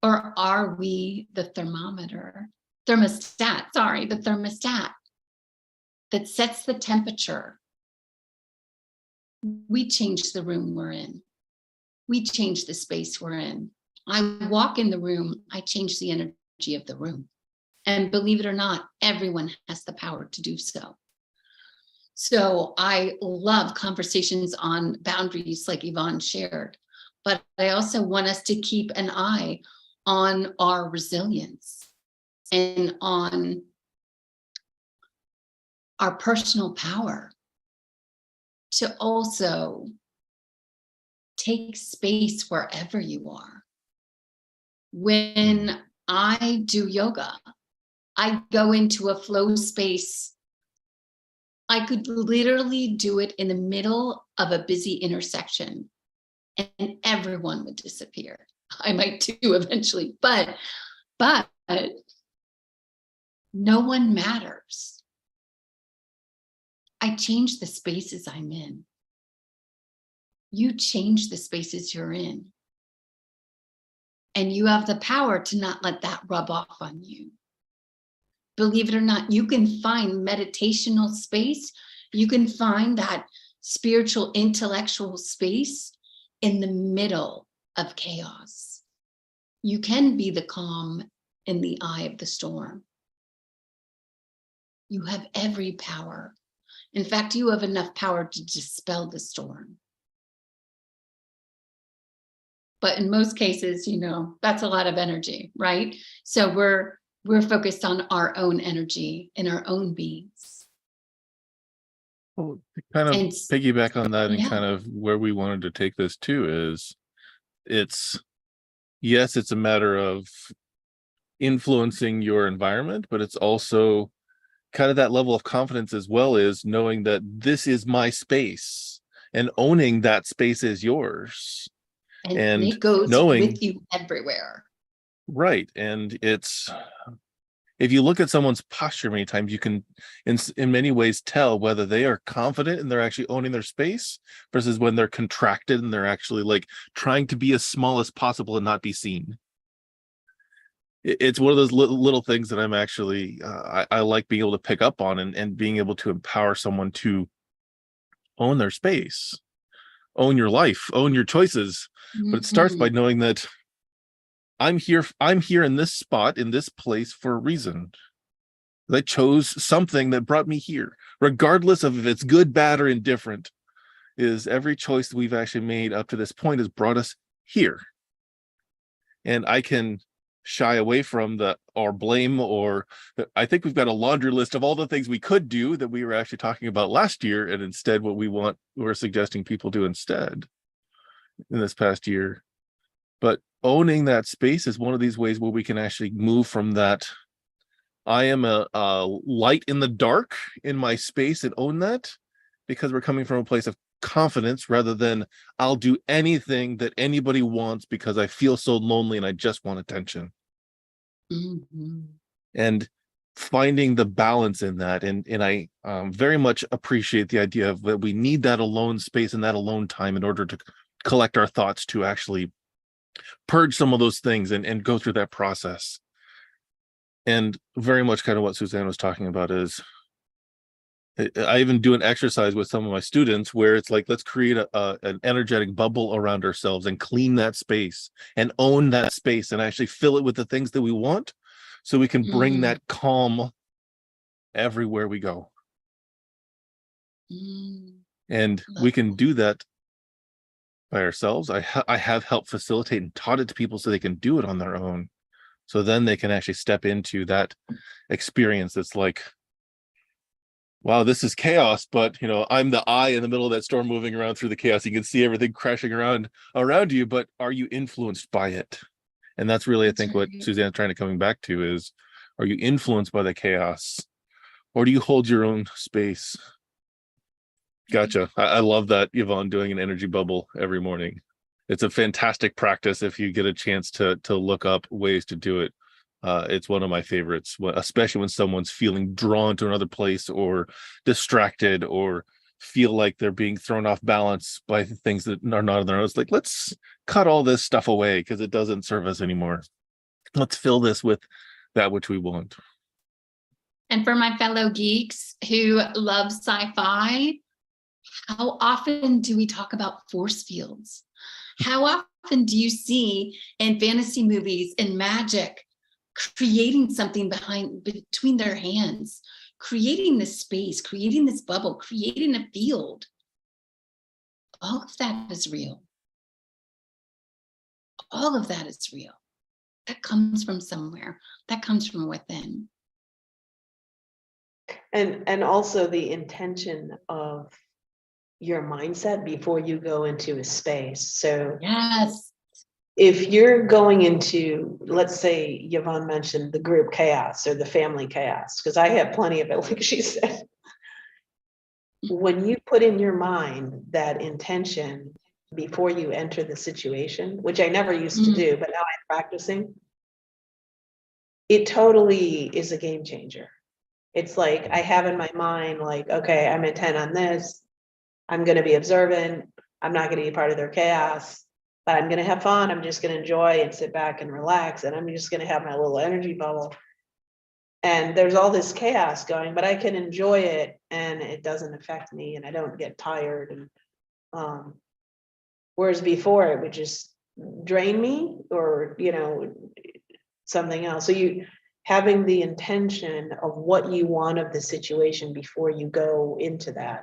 Or are we the thermostat that sets the temperature? We change the room we're in. We change the space we're in. I walk in the room, I change the energy of the room. And believe it or not, everyone has the power to do so. So I love conversations on boundaries like Yvonne shared, but I also want us to keep an eye on our resilience and on our personal power to also take space wherever you are. When I do yoga, I go into a flow space. I could literally do it in the middle of a busy intersection and everyone would disappear. I might too eventually, but no one matters. I change the spaces I'm in. You change the spaces you're in. And you have the power to not let that rub off on you. Believe it or not, you can find meditational space. You can find that spiritual, intellectual space in the middle of chaos. You can be the calm in the eye of the storm. You have every power. In fact, you have enough power to dispel the storm. But in most cases, that's a lot of energy, right? So we're focused on our own energy and our own beings. Well, to kind of piggyback on that and kind of where we wanted to take this too is yes, it's a matter of influencing your environment, but it's also kind of that level of confidence as well, is knowing that this is my space and owning that space is yours, And and it goes knowing, with you everywhere. right. And it's, if you look at someone's posture, many times you can in many ways tell whether they are confident and they're actually owning their space versus when they're contracted and they're actually like trying to be as small as possible and not be seen. It's one of those little things that I'm actually I like being able to pick up on, and being able to empower someone to own their space, own your life, own your choices. But it starts by knowing that I'm here in this spot, in this place for a reason. I chose something that brought me here, regardless of if it's good, bad, or indifferent. Is every choice that we've actually made up to this point has brought us here. And I can shy away from the or blame, or I think we've got a laundry list of all the things we could do that we were actually talking about last year, and instead what we're suggesting people do instead in this past year. But owning that space is one of these ways where we can actually move from that I am a light in the dark in my space, and own that, because we're coming from a place of confidence rather than I'll do anything that anybody wants because I feel so lonely and I just want attention. And finding the balance in that, and I very much appreciate the idea of that we need that alone space and that alone time in order to collect our thoughts, to actually purge some of those things and go through that process. And very much kind of what Suzanne was talking about is, I even do an exercise with some of my students where it's like, let's create an energetic bubble around ourselves and clean that space and own that space and actually fill it with the things that we want, so we can bring that calm everywhere we go. And we can do that by ourselves. I have helped facilitate and taught it to people so they can do it on their own. So then they can actually step into that experience that's like, wow, this is chaos, but I'm the eye in the middle of that storm moving around through the chaos. You can see everything crashing around you, but are you influenced by it? And that's really, I think, what Suzanne's trying to coming back to is, are you influenced by the chaos, or do you hold your own space? Gotcha. I love that, Yvonne, doing an energy bubble every morning. It's a fantastic practice if you get a chance to look up ways to do it. It's one of my favorites, especially when someone's feeling drawn to another place or distracted or feel like they're being thrown off balance by things that are not on their own. It's like, let's cut all this stuff away because it doesn't serve us anymore. Let's fill this with that which we want. And for my fellow geeks who love sci-fi, how often do we talk about force fields? How often do you see in fantasy movies and magic creating something between their hands, creating this space, creating this bubble, creating a field? All of that is real. All of that is real. That comes from somewhere. That comes from within. And also the intention of your mindset before you go into a space. So yes, if you're going into, let's say Yvonne mentioned the group chaos or the family chaos, because I have plenty of it, like she said. When you put in your mind that intention before you enter the situation, which I never used to do, but now I'm practicing, it totally is a game changer. It's like I have in my mind, like, okay, I'm intent on this. I'm going to be observant. I'm not going to be part of their chaos, but I'm going to have fun. I'm just going to enjoy and sit back and relax. And I'm just going to have my little energy bubble. And there's all this chaos going, but I can enjoy it and it doesn't affect me and I don't get tired. And whereas before it would just drain me or, something else. So you having the intention of what you want of the situation before you go into that.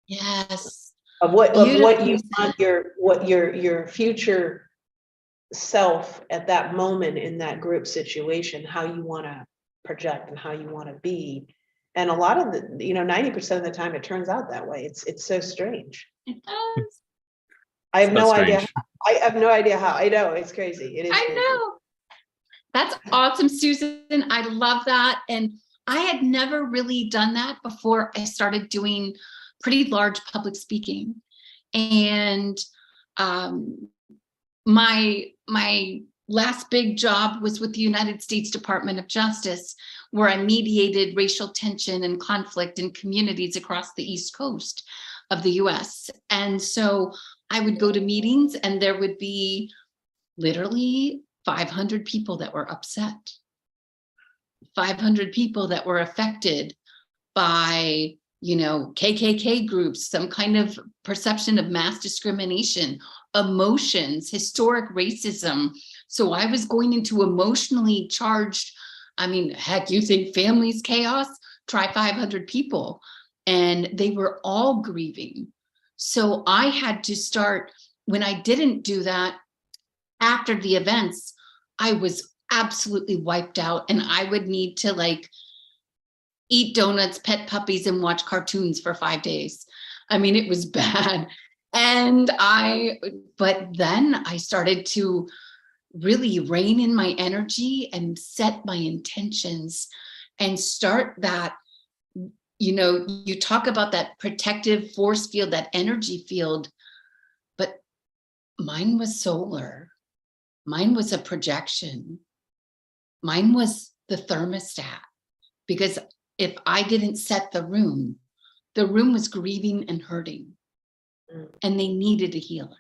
yes. Of what you want your future self at that moment in that group situation, how you want to project and how you want to be. And a lot of the 90% of the time it turns out that way. It's so strange. It does. I have no idea I have no idea how. I know, it's crazy. It is I crazy. know. That's awesome, Susan. I love that. And I had never really done that before I started doing pretty large public speaking. And my last big job was with the United States Department of Justice, where I mediated racial tension and conflict in communities across the East Coast of the US. And so I would go to meetings and there would be literally 500 people that were upset, 500 people that were affected by, KKK groups, some kind of perception of mass discrimination, emotions, historic racism. So I was going into emotionally charged, heck, you think family's chaos? Try 500 people. And they were all grieving. So I had to start, when I didn't do that, after the events, I was absolutely wiped out, and I would need to eat donuts, pet puppies, and watch cartoons for 5 days. It was bad. But then I started to really rein in my energy and set my intentions and start that, you talk about that protective force field, that energy field, but mine was solar. Mine was a projection. Mine was the thermostat, because if I didn't set the room was grieving and hurting, and they needed a healer,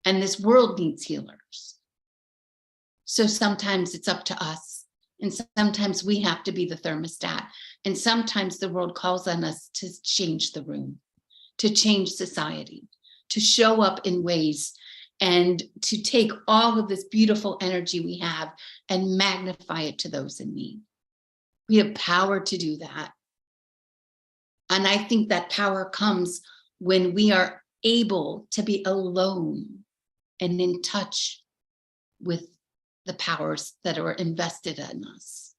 and this world needs healers. So sometimes it's up to us, and sometimes we have to be the thermostat, and sometimes the world calls on us to change the room, to change society, to show up in ways, and to take all of this beautiful energy we have and magnify it to those in need. We have power to do that. And I think that power comes when we are able to be alone and in touch with the powers that are invested in us.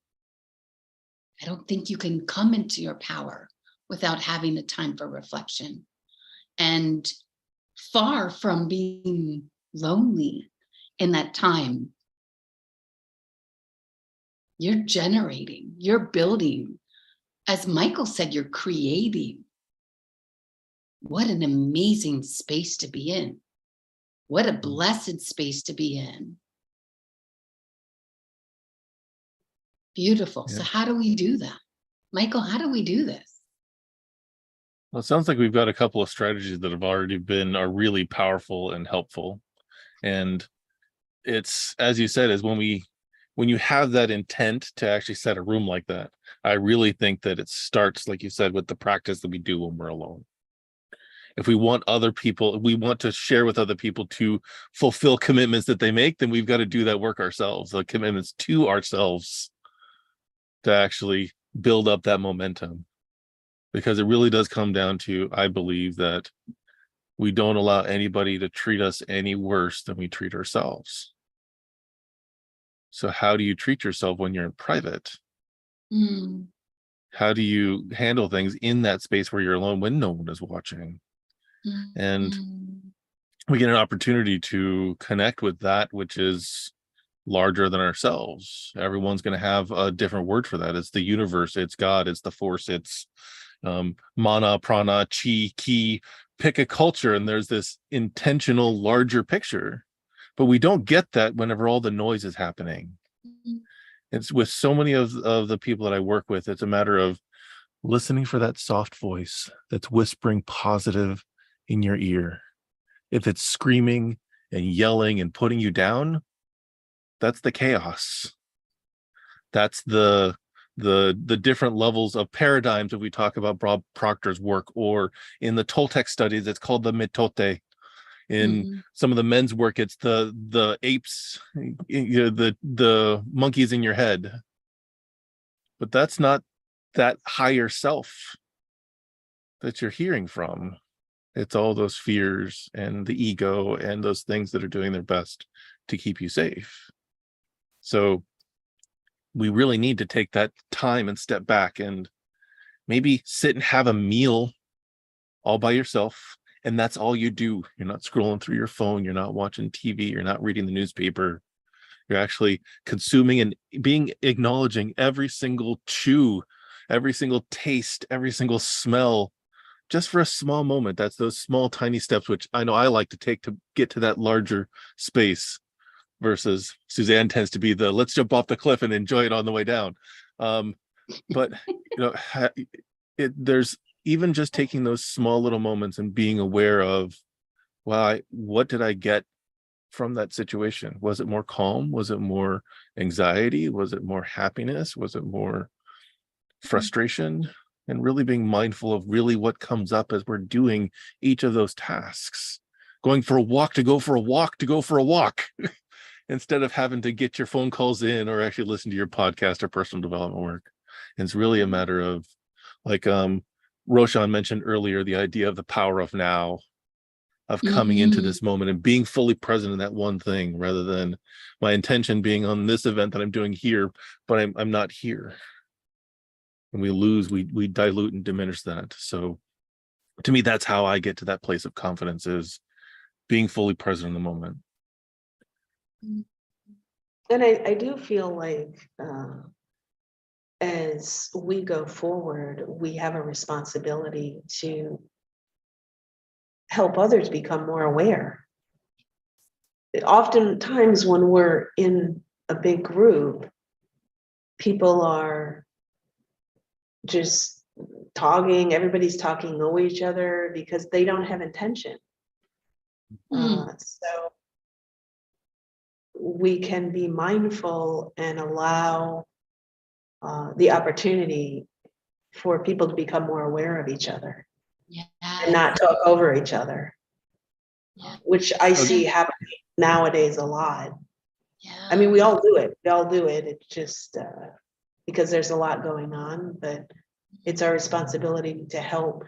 I don't think you can come into your power without having a time for reflection. And far from being lonely in that time, you're generating, you're building. As Michael said, you're creating. What an amazing space to be in. What a blessed space to be in. Beautiful. Yeah. So how do we do that? Michael, how do we do this? Well, it sounds like we've got a couple of strategies that are really powerful and helpful. And it's, as you said, is when you have that intent to actually set a room like that, I really think that it starts, like you said, with the practice that we do when we're alone. If we want to share with other people to fulfill commitments that they make, then we've got to do that work ourselves, the commitments to ourselves, to actually build up that momentum. Because it really does come down to, I believe, that we don't allow anybody to treat us any worse than we treat ourselves. So how do you treat yourself when you're in private? How do you handle things in that space where you're alone when no one is watching? And we get an opportunity to connect with that which is larger than ourselves. Everyone's going to have a different word for that. It's the universe, it's God, it's the force, it's mana, prana, chi, ki. Pick a culture, and there's this intentional larger picture. But we don't get that whenever all the noise is happening. It's with so many of the people that I work with, it's a matter of listening for that soft voice that's whispering positive in your ear. If it's screaming and yelling and putting you down, that's the chaos. That's the different levels of paradigms that we talk about Bob Proctor's work, or in the Toltec studies, it's called the mitote. In some of the men's work, it's the apes, the monkeys in your head. But that's not that higher self that you're hearing from. It's all those fears and the ego and those things that are doing their best to keep you safe. So we really need to take that time and step back and maybe sit and have a meal all by yourself and that's all you do. You're not scrolling through your phone, you're not watching TV, you're not reading the newspaper. You're actually consuming and acknowledging every single chew, every single taste, every single smell, just for a small moment. That's those small, tiny steps, which I know I like to take to get to that larger space, versus Suzanne tends to be the let's jump off the cliff and enjoy it on the way down. But there's even just taking those small little moments and being aware of, wow, what did I get from that situation? Was it more calm? Was it more anxiety? Was it more happiness? Was it more frustration? And really being mindful of really what comes up as we're doing each of those tasks. Going for a walk to go for a walk to go for a walk, instead of having to get your phone calls in or actually listen to your podcast or personal development work. And it's really a matter of, like Roshan mentioned earlier, the idea of the power of now, of coming into this moment and being fully present in that one thing, rather than my intention being on this event that I'm doing here, but I'm not here. And we dilute and diminish that. So to me, that's how I get to that place of confidence, is being fully present in the moment. And I do feel like as we go forward, we have a responsibility to help others become more aware. Oftentimes when we're in a big group, people are just talking, everybody's talking over each other because they don't have intention. So we can be mindful and allow the opportunity for people to become more aware of each other. And not talk over each other, which I see happening nowadays a lot. I mean, we all do it. It's just because there's a lot going on, but it's our responsibility to help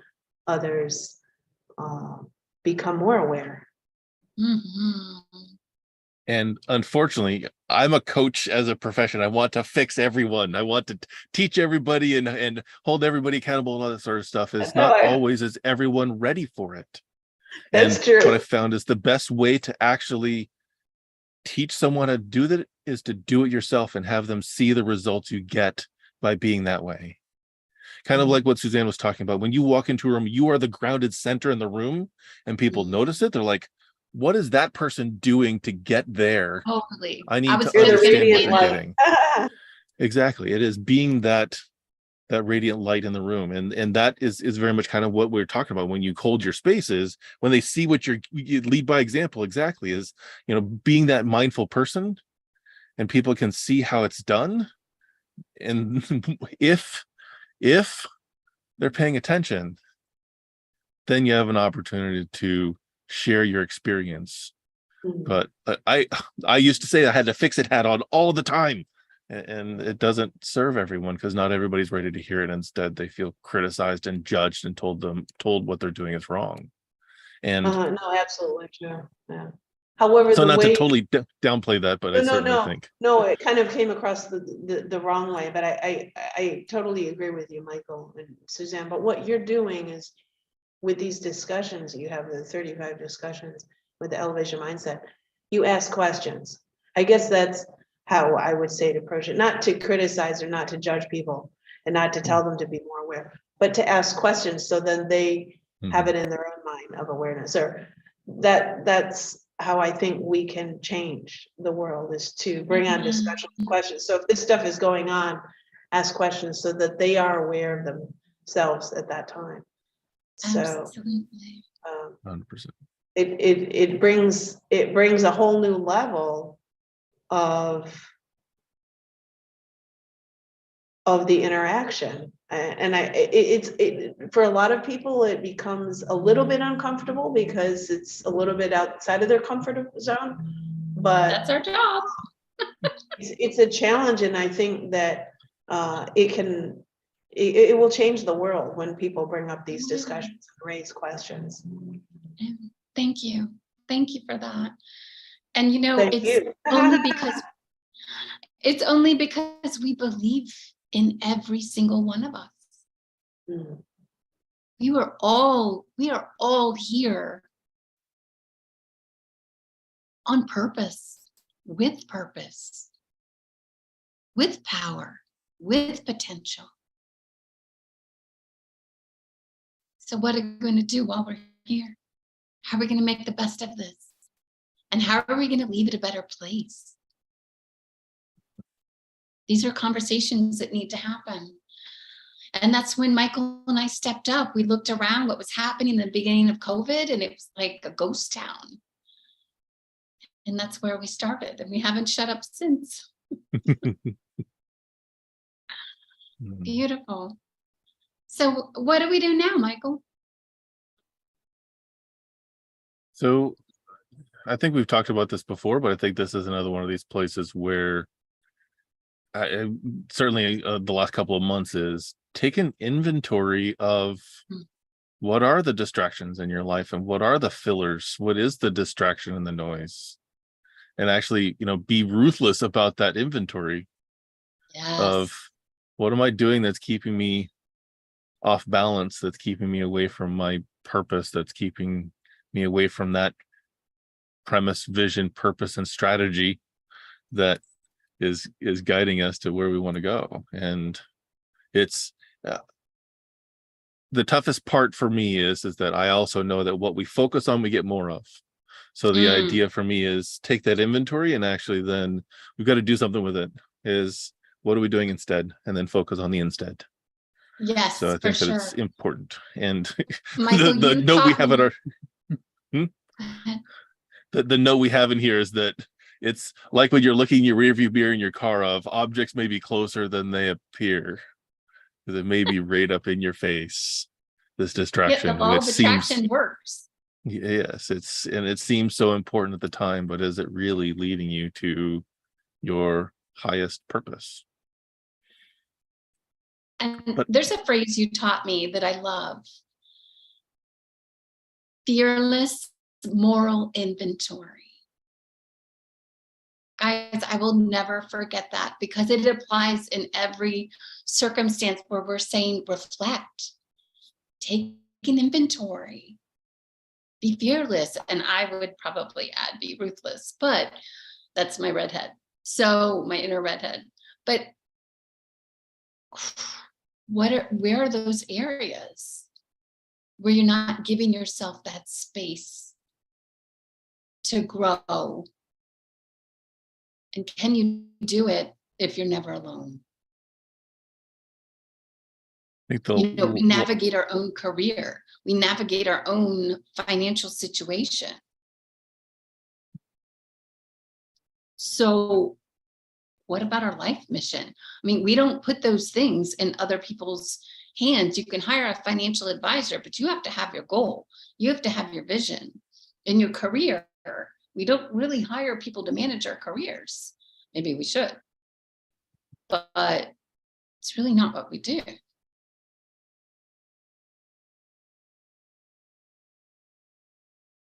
others become more aware. And unfortunately, I'm a coach as a profession. I want to fix everyone. I want to teach everybody and hold everybody accountable and all that sort of stuff. It's not always is everyone ready for it. That's true. What I found is the best way to actually teach someone how to do that is to do it yourself and have them see the results you get by being that way. Kind of like what Suzanne was talking about. When you walk into a room, you are the grounded center in the room, and people notice it. They're like, what is that person doing to get there? Totally. I need to understand what they're getting. Exactly. It is being that radiant light in the room. And that is very much kind of what we're talking about when you hold your spaces, when they see what you lead by example. Exactly. Is, being that mindful person, and people can see how it's done. And if they're paying attention, then you have an opportunity to share your experience. But I used to say I had to fix it hat on all the time, and it doesn't serve everyone, because not everybody's ready to hear it. Instead, they feel criticized and judged and told what they're doing is wrong. And no, absolutely true. Yeah. However, so not to totally downplay that, but I certainly think it kind of came across the wrong way. But I totally agree with you, Michael and Suzanne. But what you're doing is, with these discussions, you have the 35 discussions with the elevation mindset, you ask questions. I guess that's how I would say to approach it, not to criticize or not to judge people and not to tell them to be more aware, but to ask questions so then they have it in their own mind of awareness. Or that's how I think we can change the world, is to bring on discussion questions. So if this stuff is going on, ask questions so that they are aware of themselves at that time. So Absolutely. 100%. It brings a whole new level of the interaction, and for a lot of people it becomes a little bit uncomfortable because it's a little bit outside of their comfort zone, but that's our job. it's a challenge, and I think that it will change the world when people bring up these discussions and raise questions. Thank you for that. And it's only because we believe in every single one of us. We are all here on purpose, with power, with potential. So what are we going to do while we're here? How are we going to make the best of this? And how are we going to leave it a better place? These are conversations that need to happen. And that's when Michael and I stepped up. We looked around what was happening in the beginning of COVID, and it was like a ghost town. And that's where we started, and we haven't shut up since. Beautiful. So what do we do now, Michael? So I think we've talked about this before, but I think this is another one of these places where I certainly the last couple of months is take an inventory of what are the distractions in your life and what are the fillers, what is the distraction and the noise, and actually, be ruthless about that inventory. Yes. Of what am I doing that's keeping me off balance, that's keeping me away from my purpose, that's keeping me away from that premise, vision, purpose, and strategy that is guiding us to where we want to go. And it's the toughest part for me is that I also know that what we focus on, we get more of. So the idea for me is take that inventory and actually then we've got to do something with it. Is what are we doing instead? And then focus on the instead. Yes, so I think that sure. It's important. And Michael, the note we have in our the note we have in here is that it's like when you're looking in your rearview mirror in your car of objects may be closer than they appear, because it may be right up in your face. This distraction, the law of attraction works. Yes, it seems so important at the time, but is it really leading you to your highest purpose? And there's a phrase you taught me that I love. Fearless moral inventory. Guys, I will never forget that because it applies in every circumstance where we're saying reflect, take an inventory, be fearless. And I would probably add be ruthless, but that's my redhead. So my inner redhead. But where are those areas where you're not giving yourself that space to grow? And can you do it if you're never alone? We navigate our own career. We navigate our own financial situation. So what about our life mission? I mean, we don't put those things in other people's hands. You can hire a financial advisor, but you have to have your goal. You have to have your vision. In your career, we don't really hire people to manage our careers. Maybe we should, but it's really not what we do.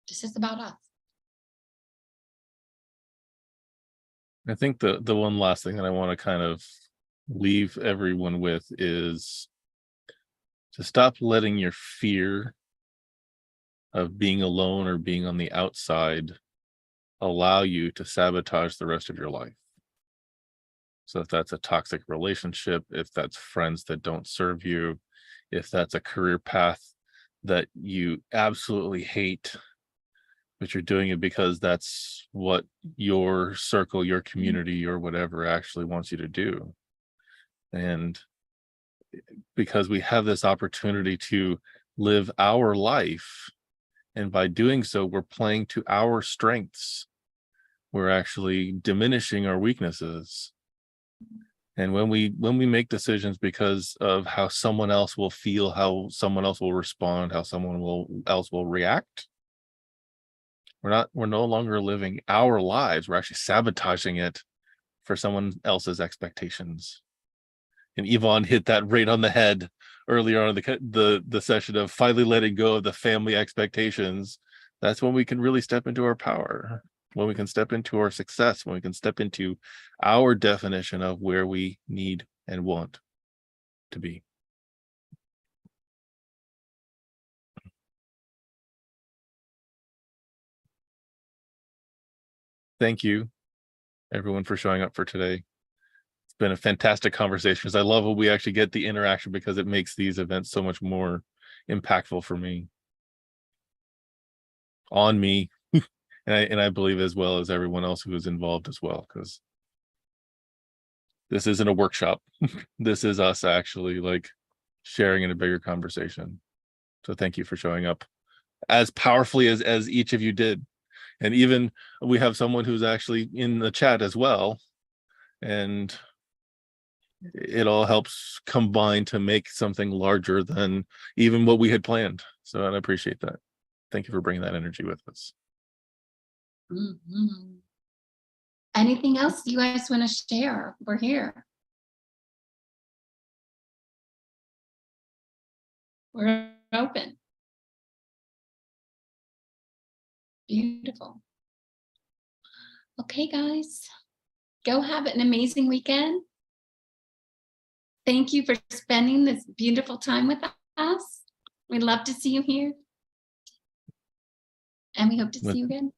This is about us. I think the one last thing that I want to kind of leave everyone with is to stop letting your fear of being alone or being on the outside allow you to sabotage the rest of your life. So if that's a toxic relationship, if that's friends that don't serve you, if that's a career path that you absolutely hate, but you're doing it because that's what your circle, your community, or whatever actually wants you to do. And because we have this opportunity to live our life, and by doing so, we're playing to our strengths. We're actually diminishing our weaknesses. And when we make decisions because of how someone else will feel, how someone else will respond, how someone else will react, we're no longer living our lives. We're actually sabotaging it for someone else's expectations. And Yvonne hit that right on the head earlier on in the session of finally letting go of the family expectations. That's when we can really step into our power, when we can step into our success, when we can step into our definition of where we need and want to be. Thank you, everyone, for showing up for today. It's been a fantastic conversation because I love when we actually get the interaction because it makes these events so much more impactful for me, on me, and I believe as well as everyone else who is involved as well, because this isn't a workshop. This is us actually like sharing in a bigger conversation. So thank you for showing up as powerfully as each of you did. And even we have someone who's actually in the chat as well. And it all helps combine to make something larger than even what we had planned. So I appreciate that. Thank you for bringing that energy with us. Mhm. Anything else you guys want to share? We're here. We're open. Beautiful. Okay, guys, go have an amazing weekend. Thank you for spending this beautiful time with us. We'd love to see you here. And we hope to see you again.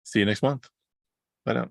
See you next month. Bye now.